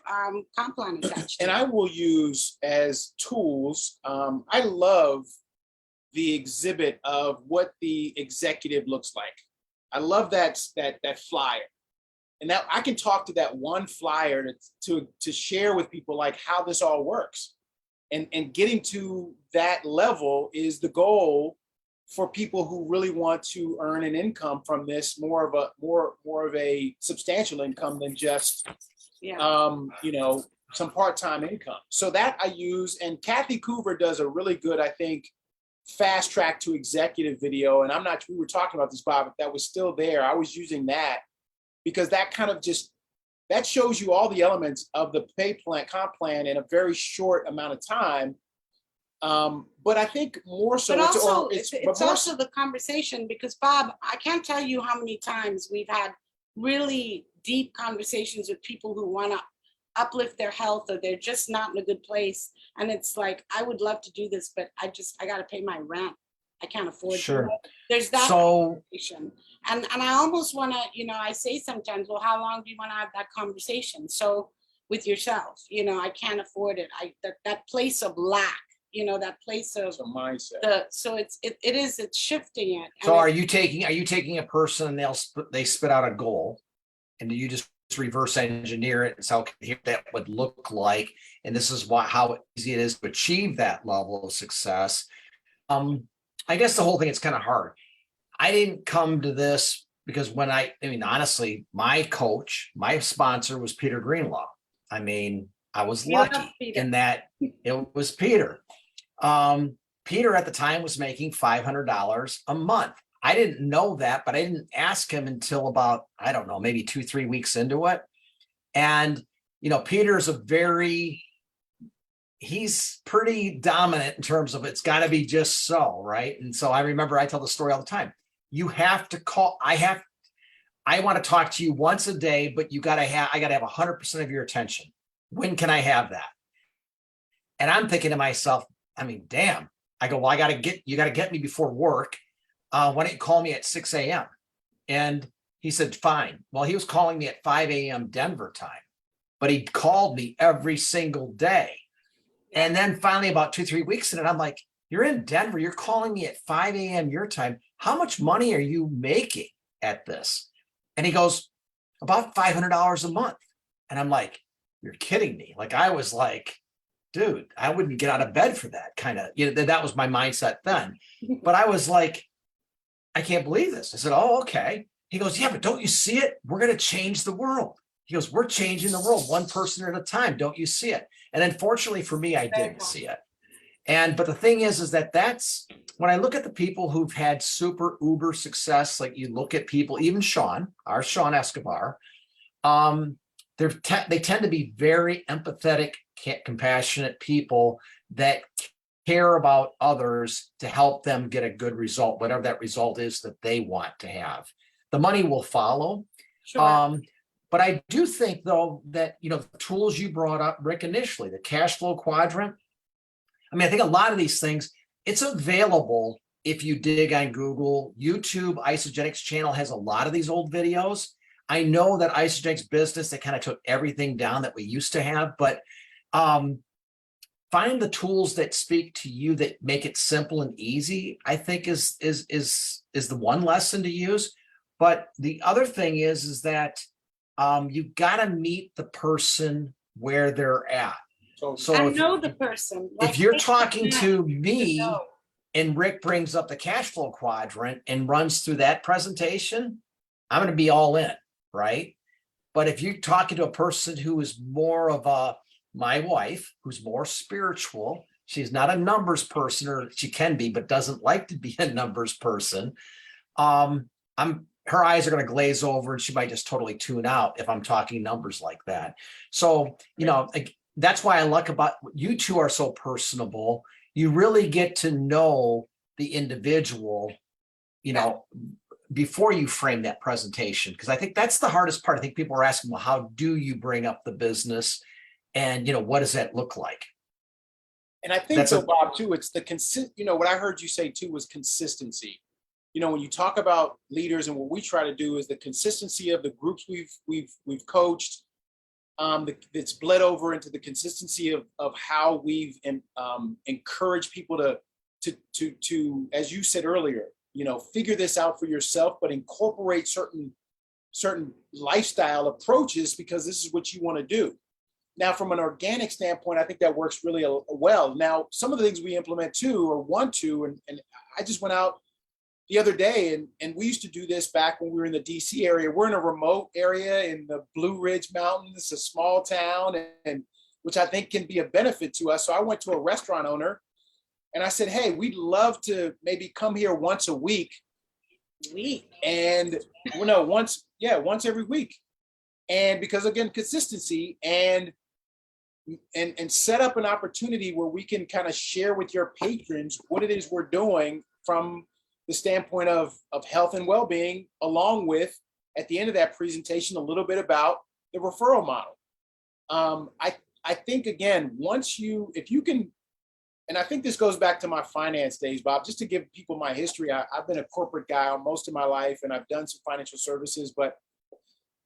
comp plan attached. And I will use as tools. I love the exhibit of what the executive looks like. I love that flyer, and that I can talk to that one flyer to share with people like how this all works. And getting to that level is the goal for people who really want to earn an income from this, more of a substantial income than just some part-time income. So that I use, and Kathy Coover does a really good, I think, fast track to executive video. And we were talking about this, Bob, if that was still there, I was using that because that kind of that shows you all the elements of the comp plan in a very short amount of time. But I think more so, but it's also the conversation, because Bob, I can't tell you how many times we've had really deep conversations with people who want to uplift their health, or they're just not in a good place. And it's like, I would love to do this, but I got to pay my rent. I can't afford Sure. to. There's that So, conversation. And I almost want to, I say sometimes, well, how long do you want to have that conversation? So with yourself, I can't afford it. That place of lack, that place of it's a mindset. It's shifting it. so are you taking a person and they spit out a goal, and do you just reverse engineer it and say, okay, here that would look like, and this is how easy it is to achieve that level of success? I guess the whole thing is kind of hard. I didn't come to this because honestly, my coach, my sponsor was Peter Greenlaw. I was lucky in that it was Peter. Peter at the time was making $500 a month. I didn't know that, but I didn't ask him until about, I don't know, maybe 2-3 weeks into it. And, Peter's he's pretty dominant in terms of it's got to be just so, right? And so I remember I tell the story all the time. You have to call. I want to talk to you once a day, but I got to have 100% of your attention. When can I have that? And I'm thinking to myself, damn. I go, well, you got to get me before work. Why don't you call me at 6 a.m.? And he said, fine. Well, he was calling me at 5 a.m. Denver time, but he called me every single day. And then finally about 2-3 weeks in it, I'm like, you're in Denver, you're calling me at 5 a.m. your time. How much money are you making at this? And he goes, about $500 a month. And I'm like, you're kidding me. Like, I was like, dude, I wouldn't get out of bed for that kind of, that was my mindset then. But I was like, I can't believe this. I said, oh, okay. He goes, yeah, but don't you see it? We're going to change the world. He goes, we're changing the world one person at a time. Don't you see it? And unfortunately for me, I didn't see it. But the thing is that's when I look at the people who've had super uber success, like you look at people, even Sean Escobar, they tend to be very empathetic, compassionate people that care about others to help them get a good result, whatever that result is that they want to have. The money will follow. Sure. But I do think, though, that, the tools you brought up, Rick, initially, the cash flow quadrant, I think a lot of these things, it's available if you dig on Google. YouTube, Isagenix channel has a lot of these old videos. I know that Isagenix Business, they kind of took everything down that we used to have, but find the tools that speak to you, that make it simple and easy, I think is the one lesson to use. But the other thing is that you've got to meet the person where they're at. So I know the person. If you're talking to me and Rick brings up the cash flow quadrant and runs through that presentation, I'm going to be all in, right? But if you're talking to a person who is more of my wife, who's more spiritual, she's not a numbers person, or she can be, but doesn't like to be a numbers person. Her eyes are going to glaze over and she might just totally tune out if I'm talking numbers like that. So, that's why I like about you two are so personable. You really get to know the individual, before you frame that presentation. Because I think that's the hardest part. I think people are asking, well, how do you bring up the business? And, what does that look like? And I think Bob, too, it's what I heard you say too was consistency. When you talk about leaders, and what we try to do is the consistency of the groups we've coached, that's bled over into the consistency of how we've encouraged people to, as you said earlier, figure this out for yourself, but incorporate certain lifestyle approaches because this is what you want to do. Now, from an organic standpoint, I think that works really well. Now, some of the things we implement too, or want to, and I just went out the other day, and we used to do this back when we were in the DC area. We're in a remote area in the Blue Ridge Mountains, a small town, and which I think can be a benefit to us. So I went to a restaurant owner and I said, hey, we'd love to maybe come here once a week. And well, no, once every week. And because again, consistency and set up an opportunity where we can kind of share with your patrons what it is we're doing from the standpoint of health and well-being, along with, at the end of that presentation, a little bit about the referral model. I think, again, if you can, and I think this goes back to my finance days, Bob, just to give people my history. I've been a corporate guy most of my life, and I've done some financial services, but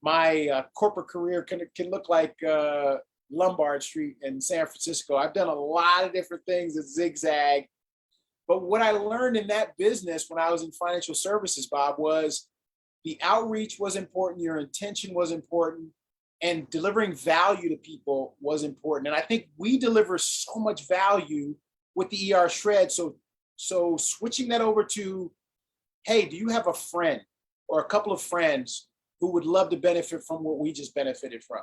my corporate career can look like Lombard Street in San Francisco. I've done a lot of different things that zigzag. But what I learned in that business when I was in financial services, Bob, was the outreach was important, your intention was important, and delivering value to people was important. And I think we deliver so much value with the ER Shred. So switching that over to, hey, do you have a friend or a couple of friends who would love to benefit from what we just benefited from?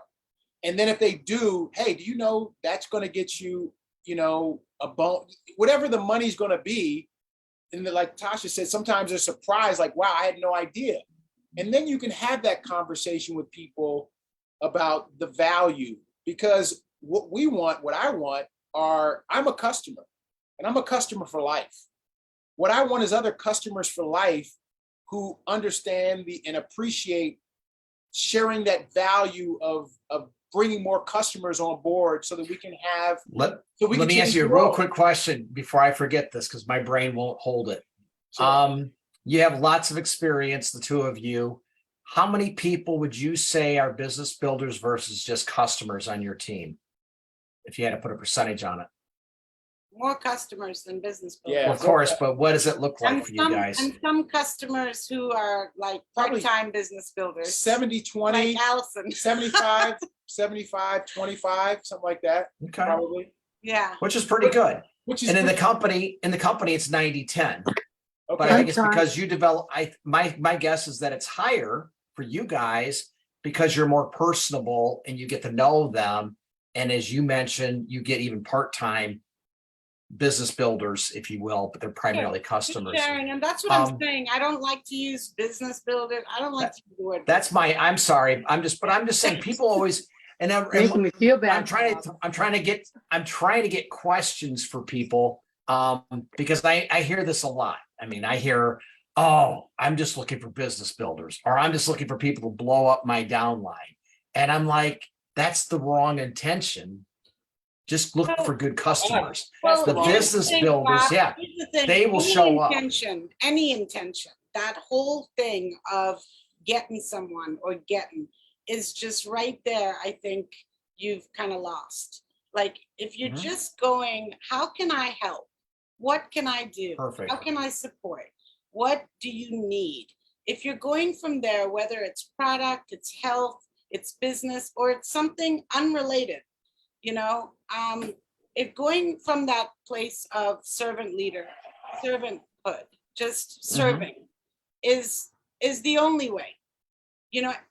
And then if they do, hey, do you know that's going to get you, a bone, whatever the money's going to be. And then, like Tasha said, sometimes they're surprised, like, wow, I had no idea. And then you can have that conversation with people about the value, because what I want I'm a customer, and I'm a customer for life. What I want is other customers for life who understand and appreciate sharing that value of bringing more customers on board so that we can have. Let me ask you a real quick question before I forget this, because my brain won't hold it. Sure. You have lots of experience, the two of you. How many people would you say are business builders versus just customers on your team, if you had to put a percentage on it? More customers than business builders. Yeah, of course, but what does it look like for you guys? And some customers who are like part-time business builders. 70-20, like Allison. 75, 25, something like that. Okay. Probably. Yeah. Which is pretty good. And in the company, it's 90-10. Okay. But I think it's because you develop, my guess is that it's higher for you guys because you're more personable and you get to know them. And as you mentioned, you get even part-time business builders, if you will, but they're primarily customers. Sharing, and that's what I'm saying. I don't like to use business builder. I don't like to use the word. I'm sorry. I'm just saying people always, and making me feel bad. I'm trying to get questions for people because I hear this a lot. I mean, I hear, oh, I'm just looking for business builders, or I'm just looking for people to blow up my downline. And I'm like, that's the wrong intention. Just look for good customers. Well, the business builders, they will show up. Any intention, that whole thing of getting someone or getting is just right there. I think you've kind of lost. Like if you're just going, how can I help? What can I do? Perfect. How can I support? What do you need? If you're going from there, whether it's product, it's health, it's business, or it's something unrelated, if going from that place of servanthood, just serving is the only way.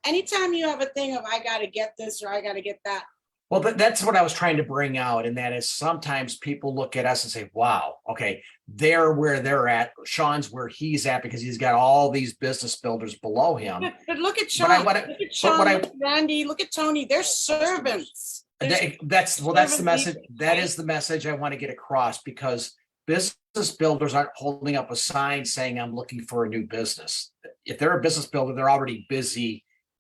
Anytime you have a thing of I got to get this or I got to get that. Well, that's what I was trying to bring out. And that is sometimes people look at us and say, wow, okay, they're where they're at. Sean's where he's at because he's got all these business builders below him. But look at Sean, Randy, look at Tony, they're servants. That's the message. That is the message I want to get across, because business builders aren't holding up a sign saying I'm looking for a new business. If they're a business builder, they're already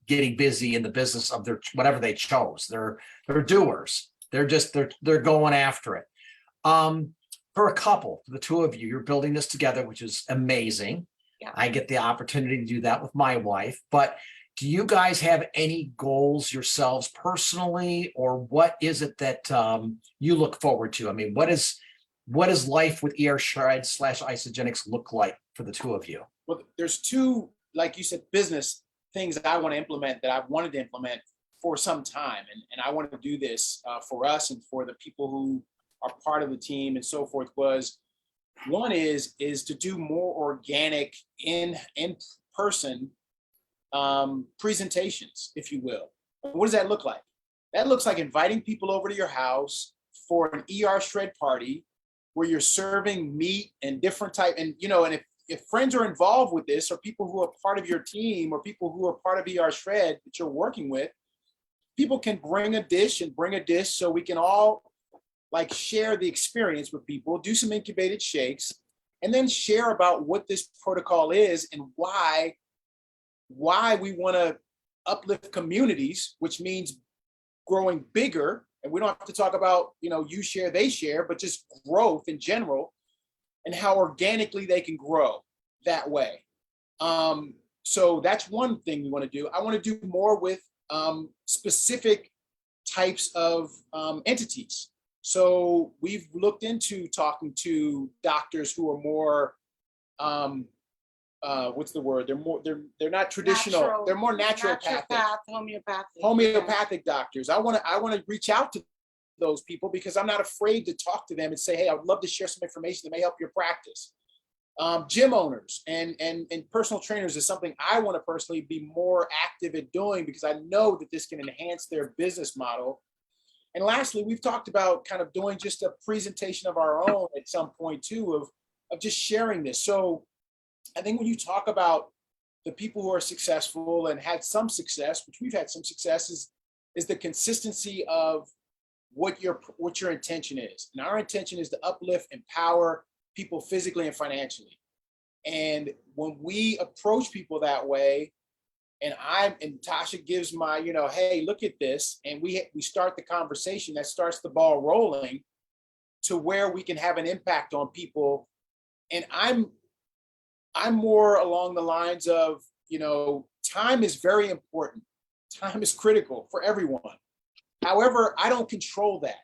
getting busy in the business of their whatever they chose. They're doers. They're going after it. For a couple, the two of you, you're building this together, which is amazing. Yeah. I get the opportunity to do that with my wife, but do you guys have any goals yourselves personally, or what is it that you look forward to? I mean, what is life with ER Shred / Isagenix look like for the two of you? Well, there's two, like you said, business things that I want to implement, that I've wanted to implement for some time. And I want to do this for us and for the people who are part of the team and so forth. Was one is to do more organic in person presentations, if you will. What does that look like? That looks like inviting people over to your house for an ER shred party where you're serving meat and different type, and and if friends are involved with this, or people who are part of your team, or people who are part of ER shred that you're working with, people can bring a dish so we can all like share the experience with people, do some incubated shakes, and then share about what this protocol is and why we want to uplift communities, which means growing bigger. And we don't have to talk about, you share, they share, but just growth in general and how organically they can grow that way. So that's one thing we want to do. I want to do more with specific types of entities. So we've looked into talking to doctors who are more, what's the word? They're not traditional. They're more naturopathic, homeopathic doctors. I want to reach out to those people because I'm not afraid to talk to them and say, hey, I would love to share some information that may help your practice. Gym owners and personal trainers is something I want to personally be more active at doing because I know that this can enhance their business model. And lastly, we've talked about kind of doing just a presentation of our own at some point too, of just sharing this. So I think when you talk about the people who are successful and had some success, which we've had some success, is the consistency of what your intention is. And our intention is to uplift, empower people physically and financially. And when we approach people that way, and Natascha gives my, hey, look at this, and we start the conversation that starts the ball rolling to where we can have an impact on people. And I'm more along the lines of, time is very important. Time is critical for everyone. However, I don't control that.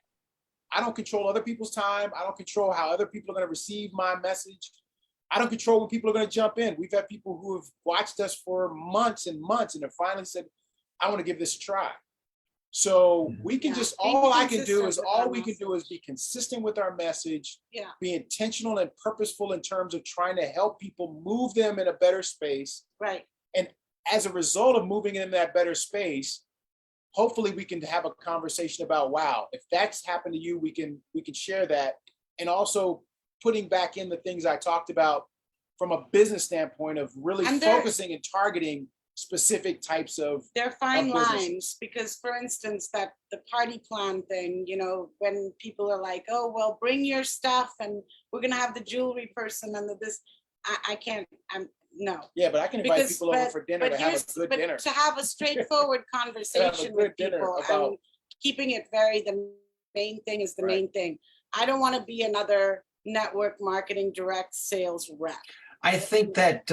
I don't control other people's time. I don't control how other people are going to receive my message. I don't control when people are going to jump in. We've had people who have watched us for months and months and have finally said, I want to give this a try. So we can all we can do is be consistent with our message, be intentional and purposeful in terms of trying to help people move them in a better space. Right. And as a result of moving in that better space, hopefully we can have a conversation about, wow, if that's happened to you, we can share that. And also putting back in the things I talked about from a business standpoint of really focusing and targeting specific types of. There are fine lines because, for instance, the party plan thing, when people are like, oh, well, bring your stuff and we're going to have the jewelry person and I can't, no. Yeah, but I can invite people over for dinner to have a good dinner. To have a straightforward conversation with people and keeping it the main thing is the main thing. I don't want to be another network marketing direct sales rep. I think that,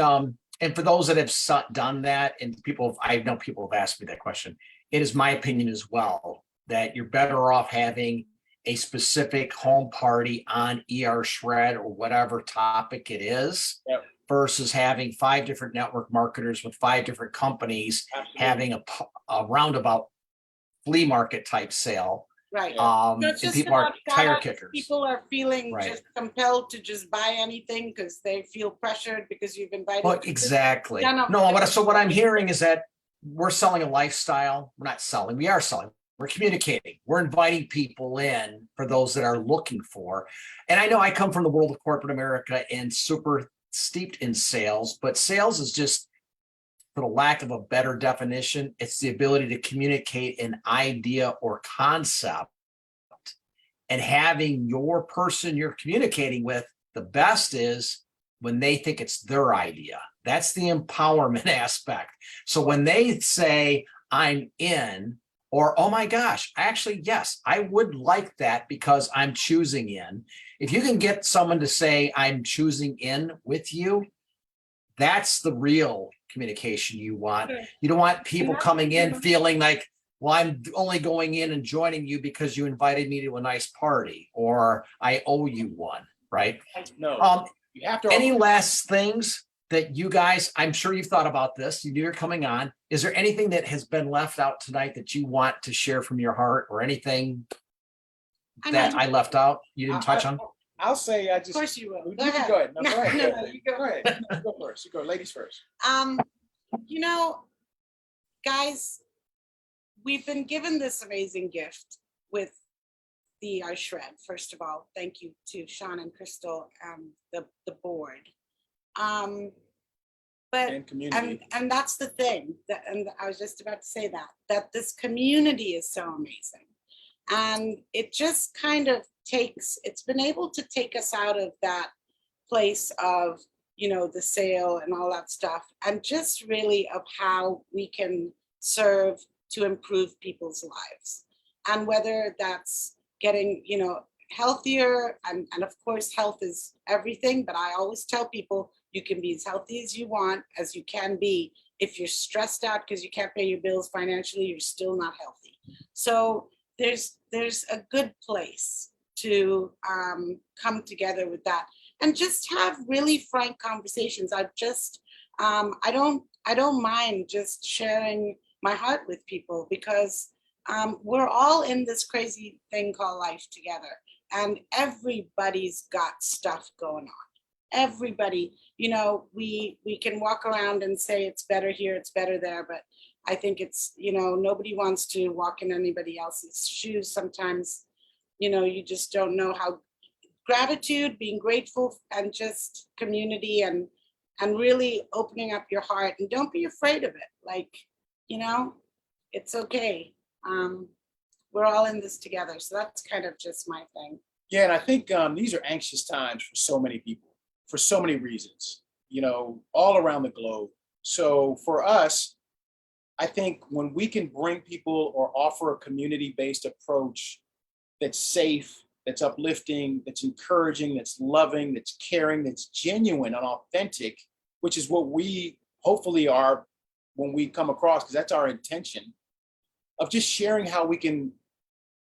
and for those that have done that, and I know people have asked me that question, it is my opinion as well, that you're better off having a specific home party on ER Shred or whatever topic it is, versus having 5 different network marketers with 5 different companies having a roundabout flea market type sale. Right. And people are tire kickers. People are feeling just compelled to just buy anything because they feel pressured because you've invited. Well, exactly. So what I'm hearing is that we're selling a lifestyle. We're not selling. We are selling. We're communicating. We're inviting people in for those that are looking for. And I know I come from the world of corporate America and super steeped in sales, but sales is just, for the lack of a better definition, it's the ability to communicate an idea or concept, and having your person you're communicating with, the best is when they think it's their idea. That's the empowerment aspect. So when they say, I'm in, or, oh my gosh, actually, yes, I would like that because I'm choosing in. If you can get someone to say, I'm choosing in with you, that's the real communication you want. You don't want people coming in feeling like, well, I'm only going in and joining you because you invited me to a nice party, or I owe you one, right? No. You have to. Any last things that you guys, I'm sure you've thought about this, you knew you're coming on. Is there anything that has been left out tonight that you want to share from your heart, or anything that I left out you didn't touch on? I'll say Of course you will. Go ahead. Go ahead. No, go ahead. No, you go. Go ahead. Go first. You go. Ladies first. You know, guys, we've been given this amazing gift with the Shred. First of all, thank you to Sean and Crystal and the board. But And community. and that's the thing that, and I was just about to say that this community is so amazing, and it just kind of it's been able to take us out of that place of, you know, the sale and all that stuff, and just really of how we can serve to improve people's lives. And whether that's getting, you know, healthier, and of course health is everything, but I always tell people you can be as healthy as you want, as you can be. If you're stressed out because you can't pay your bills financially, you're still not healthy. So there's a good place to come together with that and just have really frank conversations. I don't mind just sharing my heart with people, because we're all in this crazy thing called life together, and everybody's got stuff going on. Everybody, you know, we can walk around and say it's better here, it's better there, but I think it's, you know, nobody wants to walk in anybody else's shoes. Sometimes, you know, you just don't know how. Gratitude, being grateful, and just community, and really opening up your heart, and don't be afraid of it. Like, you know, it's okay. We're all in this together. So that's kind of just my thing. Yeah, and I think these are anxious times for so many people, for so many reasons, you know, all around the globe. So for us, I think when we can bring people or offer a community-based approach that's safe, that's uplifting, that's encouraging, that's loving, that's caring, that's genuine and authentic, which is what we hopefully are when we come across, because that's our intention of just sharing how we can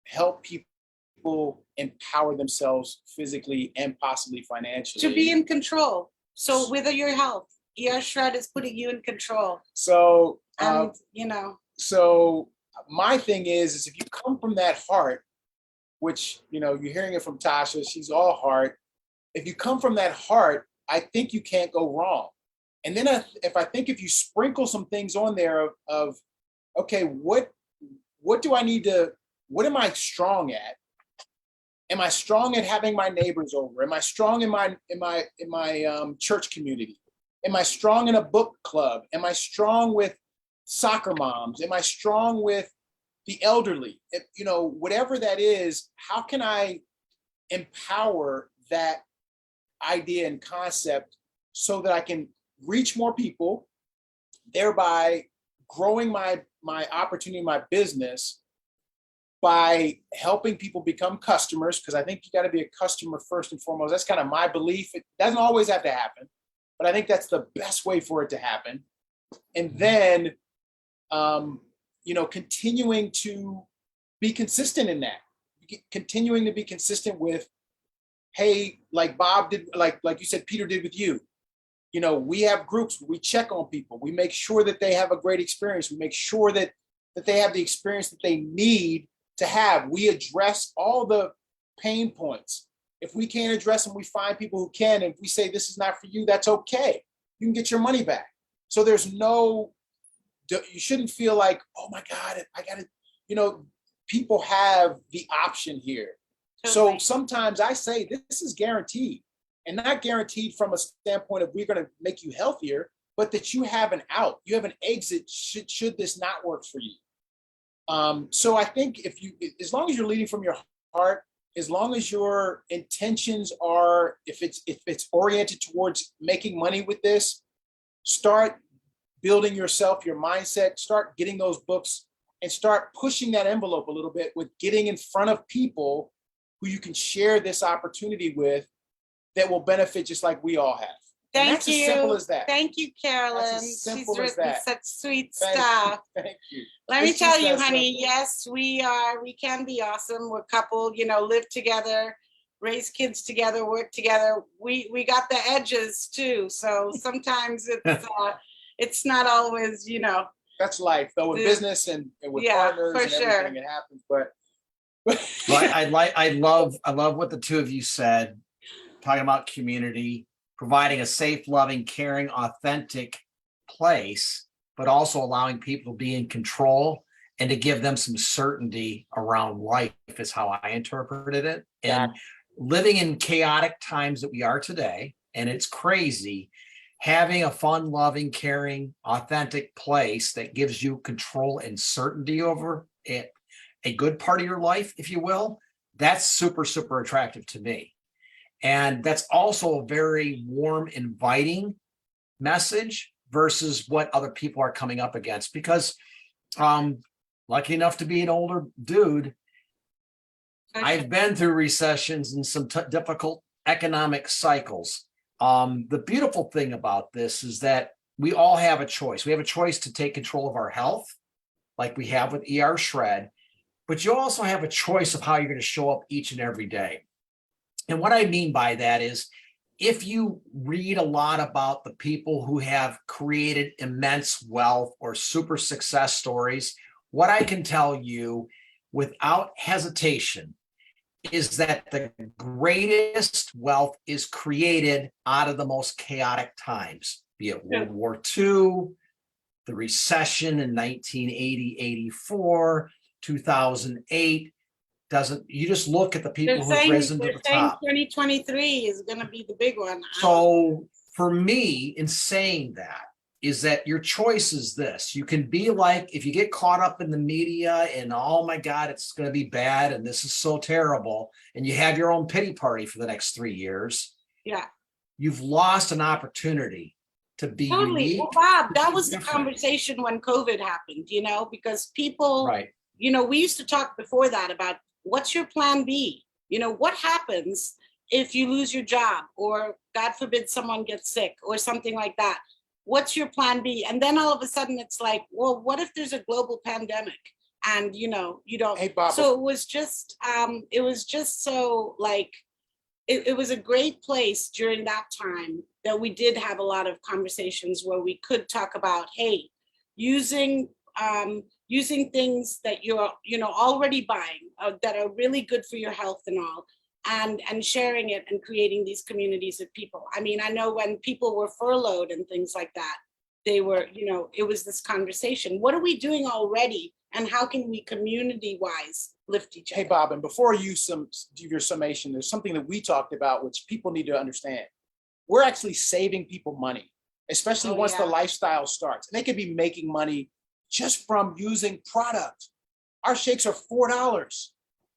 help people empower themselves physically and possibly financially. To be in control. So with your health, Shred is putting you in control. So, and you know. So my thing is if you come from that heart, which, you know, you're hearing it from Tasha, she's all heart. If you come from that heart, I think you can't go wrong. And then if you sprinkle some things on there of okay, what do I need to, what am I strong at? Am I strong at having my neighbors over? Am I strong in my church community? Am I strong in a book club? Am I strong with soccer moms? Am I strong with the elderly? You know, whatever that is, how can I empower that idea and concept so that I can reach more people, thereby growing my opportunity, my business, by helping people become customers, because I think you got to be a customer first and foremost. That's kind of my belief. It doesn't always have to happen, but I think that's the best way for it to happen. And then, you know, continuing to be consistent in that, continuing to be consistent with, hey, like Bob did, like you said, Peter did with you. You know, we have groups, we check on people. We make sure that they have a great experience. We make sure that they have the experience that they need to have. We address all the pain points. If we can't address them, we find people who can. And if we say this is not for you, that's okay. You can get your money back. So there's no, you shouldn't feel like, oh my God, I got to, you know, people have the option here. So sometimes I say this is guaranteed, and not guaranteed from a standpoint of we're going to make you healthier, but that you have an out, you have an exit should this not work for you. So I think as long as you're leading from your heart, as long as your intentions are, if it's oriented towards making money with this, start building yourself, your mindset, start getting those books, and start pushing that envelope a little bit with getting in front of people who you can share this opportunity with that will benefit just like we all have. Thank you. As simple as that. Thank you, Carolyn. That's as simple She's as written that. such sweet stuff. Thank you. Let me It's tell just you, that honey, simple. yes, we are. We can be awesome. We're a couple, you know, live together, raise kids together, work together. We got the edges too. So sometimes it's not always, you know. That's life, though, in business and with partners and everything, it happens. But Well, I love what the two of you said, talking about community, providing a safe, loving, caring, authentic place, but also allowing people to be in control and to give them some certainty around life is how I interpreted it. And living in chaotic times that we are today, and it's crazy, having a fun, loving, caring, authentic place that gives you control and certainty over it, a good part of your life, if you will, that's super, super attractive to me. And that's also a very warm, inviting message versus what other people are coming up against. Because lucky enough to be an older dude, I've been through recessions and some difficult economic cycles. The beautiful thing about this is that we all have a choice. We have a choice to take control of our health, like we have with ER Shred, but you also have a choice of how you're going to show up each and every day. And what I mean by that is, if you read a lot about the people who have created immense wealth or super success stories, what I can tell you without hesitation is that the greatest wealth is created out of the most chaotic times, be it World War II, the recession in 1980, 84, 2008. You just look at the people who've risen to the top. 2023 is going to be the big one. So for me, in saying that, is that your choice is this. You can be like, if you get caught up in the media and, oh my God, it's going to be bad and this is so terrible, and you have your own pity party for the next 3 years. Yeah. You've lost an opportunity to be unique. Well, Bob, that was the conversation when COVID happened, you know, because people, you know, we used to talk before that about what's your plan B? You know, what happens if you lose your job or God forbid someone gets sick or something like that? What's your plan B? And then all of a sudden it's like, well, what if there's a global pandemic and, you know, you don't. Hey, Bob. So it was just so like, it was a great place during that time that we did have a lot of conversations where we could talk about, hey, using things that you're, you know, already buying that are really good for your health and all, and sharing it and creating these communities of people. I mean, I know when people were furloughed and things like that, they were, you know, it was this conversation. What are we doing already? And how can we community-wise lift each other? Hey, Bob, and before you give your summation, there's something that we talked about, which people need to understand. We're actually saving people money, especially once the lifestyle starts. And they could be making money just from using product. Our shakes are $4.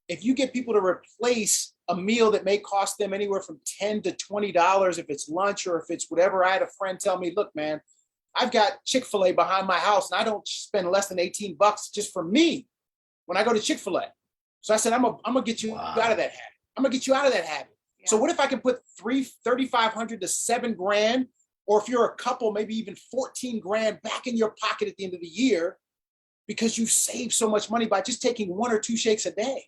If you get people to replace a meal that may cost them anywhere from $10 to $20, if it's lunch or if it's whatever. I had a friend tell me, look, man, I've got Chick-fil-A behind my house and I don't spend less than 18 bucks just for me when I go to Chick-fil-A. So I said, I'm gonna get you out of that habit. I'm gonna get you out of that habit. Yeah. So what if I can put $3,500 to $7 grand, or if you're a couple, maybe even 14 grand back in your pocket at the end of the year, because you save so much money by just taking 1 or 2 shakes a day.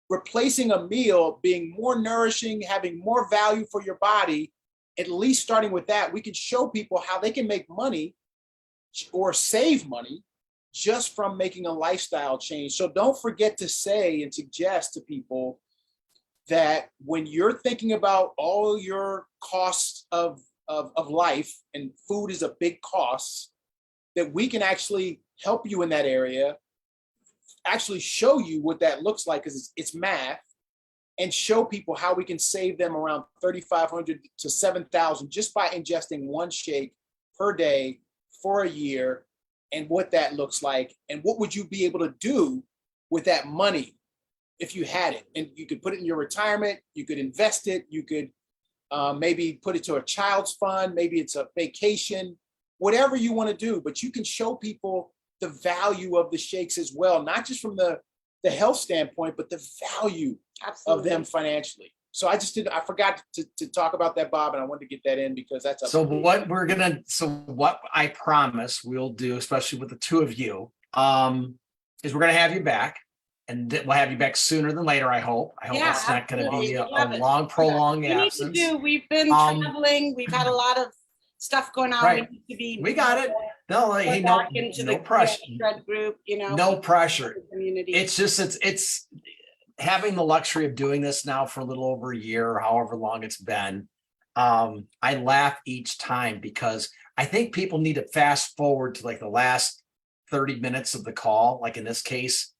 Replacing a meal, being more nourishing, having more value for your body, at least starting with that, we can show people how they can make money or save money just from making a lifestyle change. So don't forget to say and suggest to people that when you're thinking about all your costs of life, and food is a big cost, that we can actually help you in that area, actually show you what that looks like, because it's math, and show people how we can save them around $3,500 to $7,000 just by ingesting 1 shake per day for a year, and what that looks like, and what would you be able to do with that money if you had it. And you could put it in your retirement, you could invest it, you could maybe put it to a child's fund, maybe it's a vacation, whatever you want to do, but you can show people the value of the shakes as well, not just from the health standpoint, but the value of them financially. So I forgot to talk about that, Bob, and I wanted to get that in because that's what I promise we'll do, especially with the two of you, is we're gonna have you back. And we'll have you back sooner than later, I hope. I hope Yeah, it's not going to be absolutely. Love a it. long, prolonged We need to absence. we've been Um, traveling. We've had a lot of stuff going on. Right. We need to be We got it. No, more hey, back into no the pressure. shred group, you know. No pressure. the community. It's just, it's having the luxury of doing this now for a little over a year, or however long it's been. I laugh each time because I think people need to fast forward to like the last 30 minutes of the call, like in this case,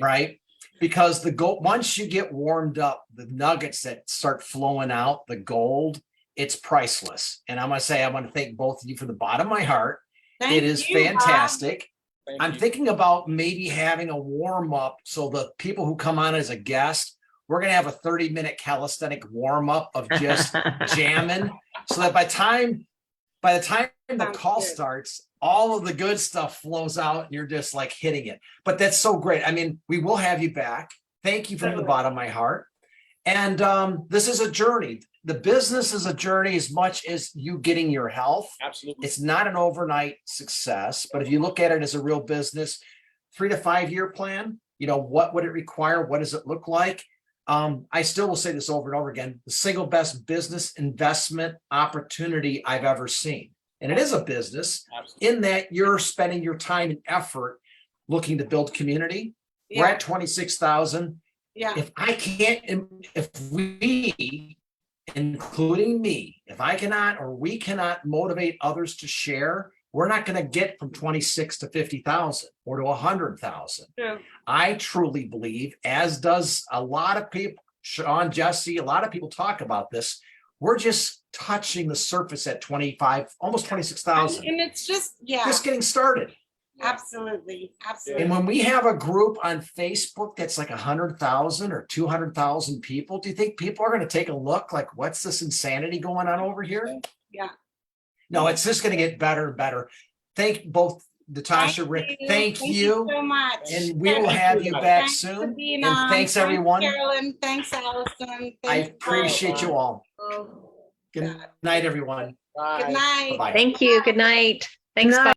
right? Because once you get warmed up, the nuggets that start flowing out, the gold, it's priceless. And I'm gonna say, I want to thank both of you from the bottom of my heart. Thank It is you, fantastic. Thank I'm you. thinking about maybe having a warm up. So the people who come on as a guest, we're going to have a 30-minute calisthenic warm up of just jamming. So that by the time the Sounds call good. starts, all of the good stuff flows out and you're just like hitting it. But that's so great. I mean, we will have you back. Thank you from the Certainly. bottom of my heart. And this is a journey. The business is a journey as much as you getting your health. Absolutely. It's not an overnight success, but if you look at it as a real business, 3 to 5 year plan, you know, what would it require? What does it look like? I still will say this over and over again, the single best business investment opportunity I've ever seen. And it is a business Absolutely. in that you're spending your time and effort looking to build community. We're Yeah, at 26,000. yeah. If we, including me, if I cannot or we cannot motivate others to share, we're not going to get from 26 to 50,000 or to 100,000. True. I truly believe, as does a lot of people, Sean, Jesse, a lot of people talk about this. We're just touching the surface at 25, almost 26,000. And it's just, yeah, Just getting started. absolutely, absolutely. And when we have a group on Facebook that's like 100,000 or 200,000 people, do you think people are going to take a look like, what's this insanity going on over here? Yeah. No, it's just going to get better and better. Thank both Natascha, Rick. Thank you. so much. And we will have you back Thanks for soon. being And on. thanks, everyone. Carolyn. Thanks, Allison. I Thanks, appreciate you all. Paul. Good night, everyone. Bye. Good night. Bye-bye. Thank you. Good night. Thanks. night. Bob.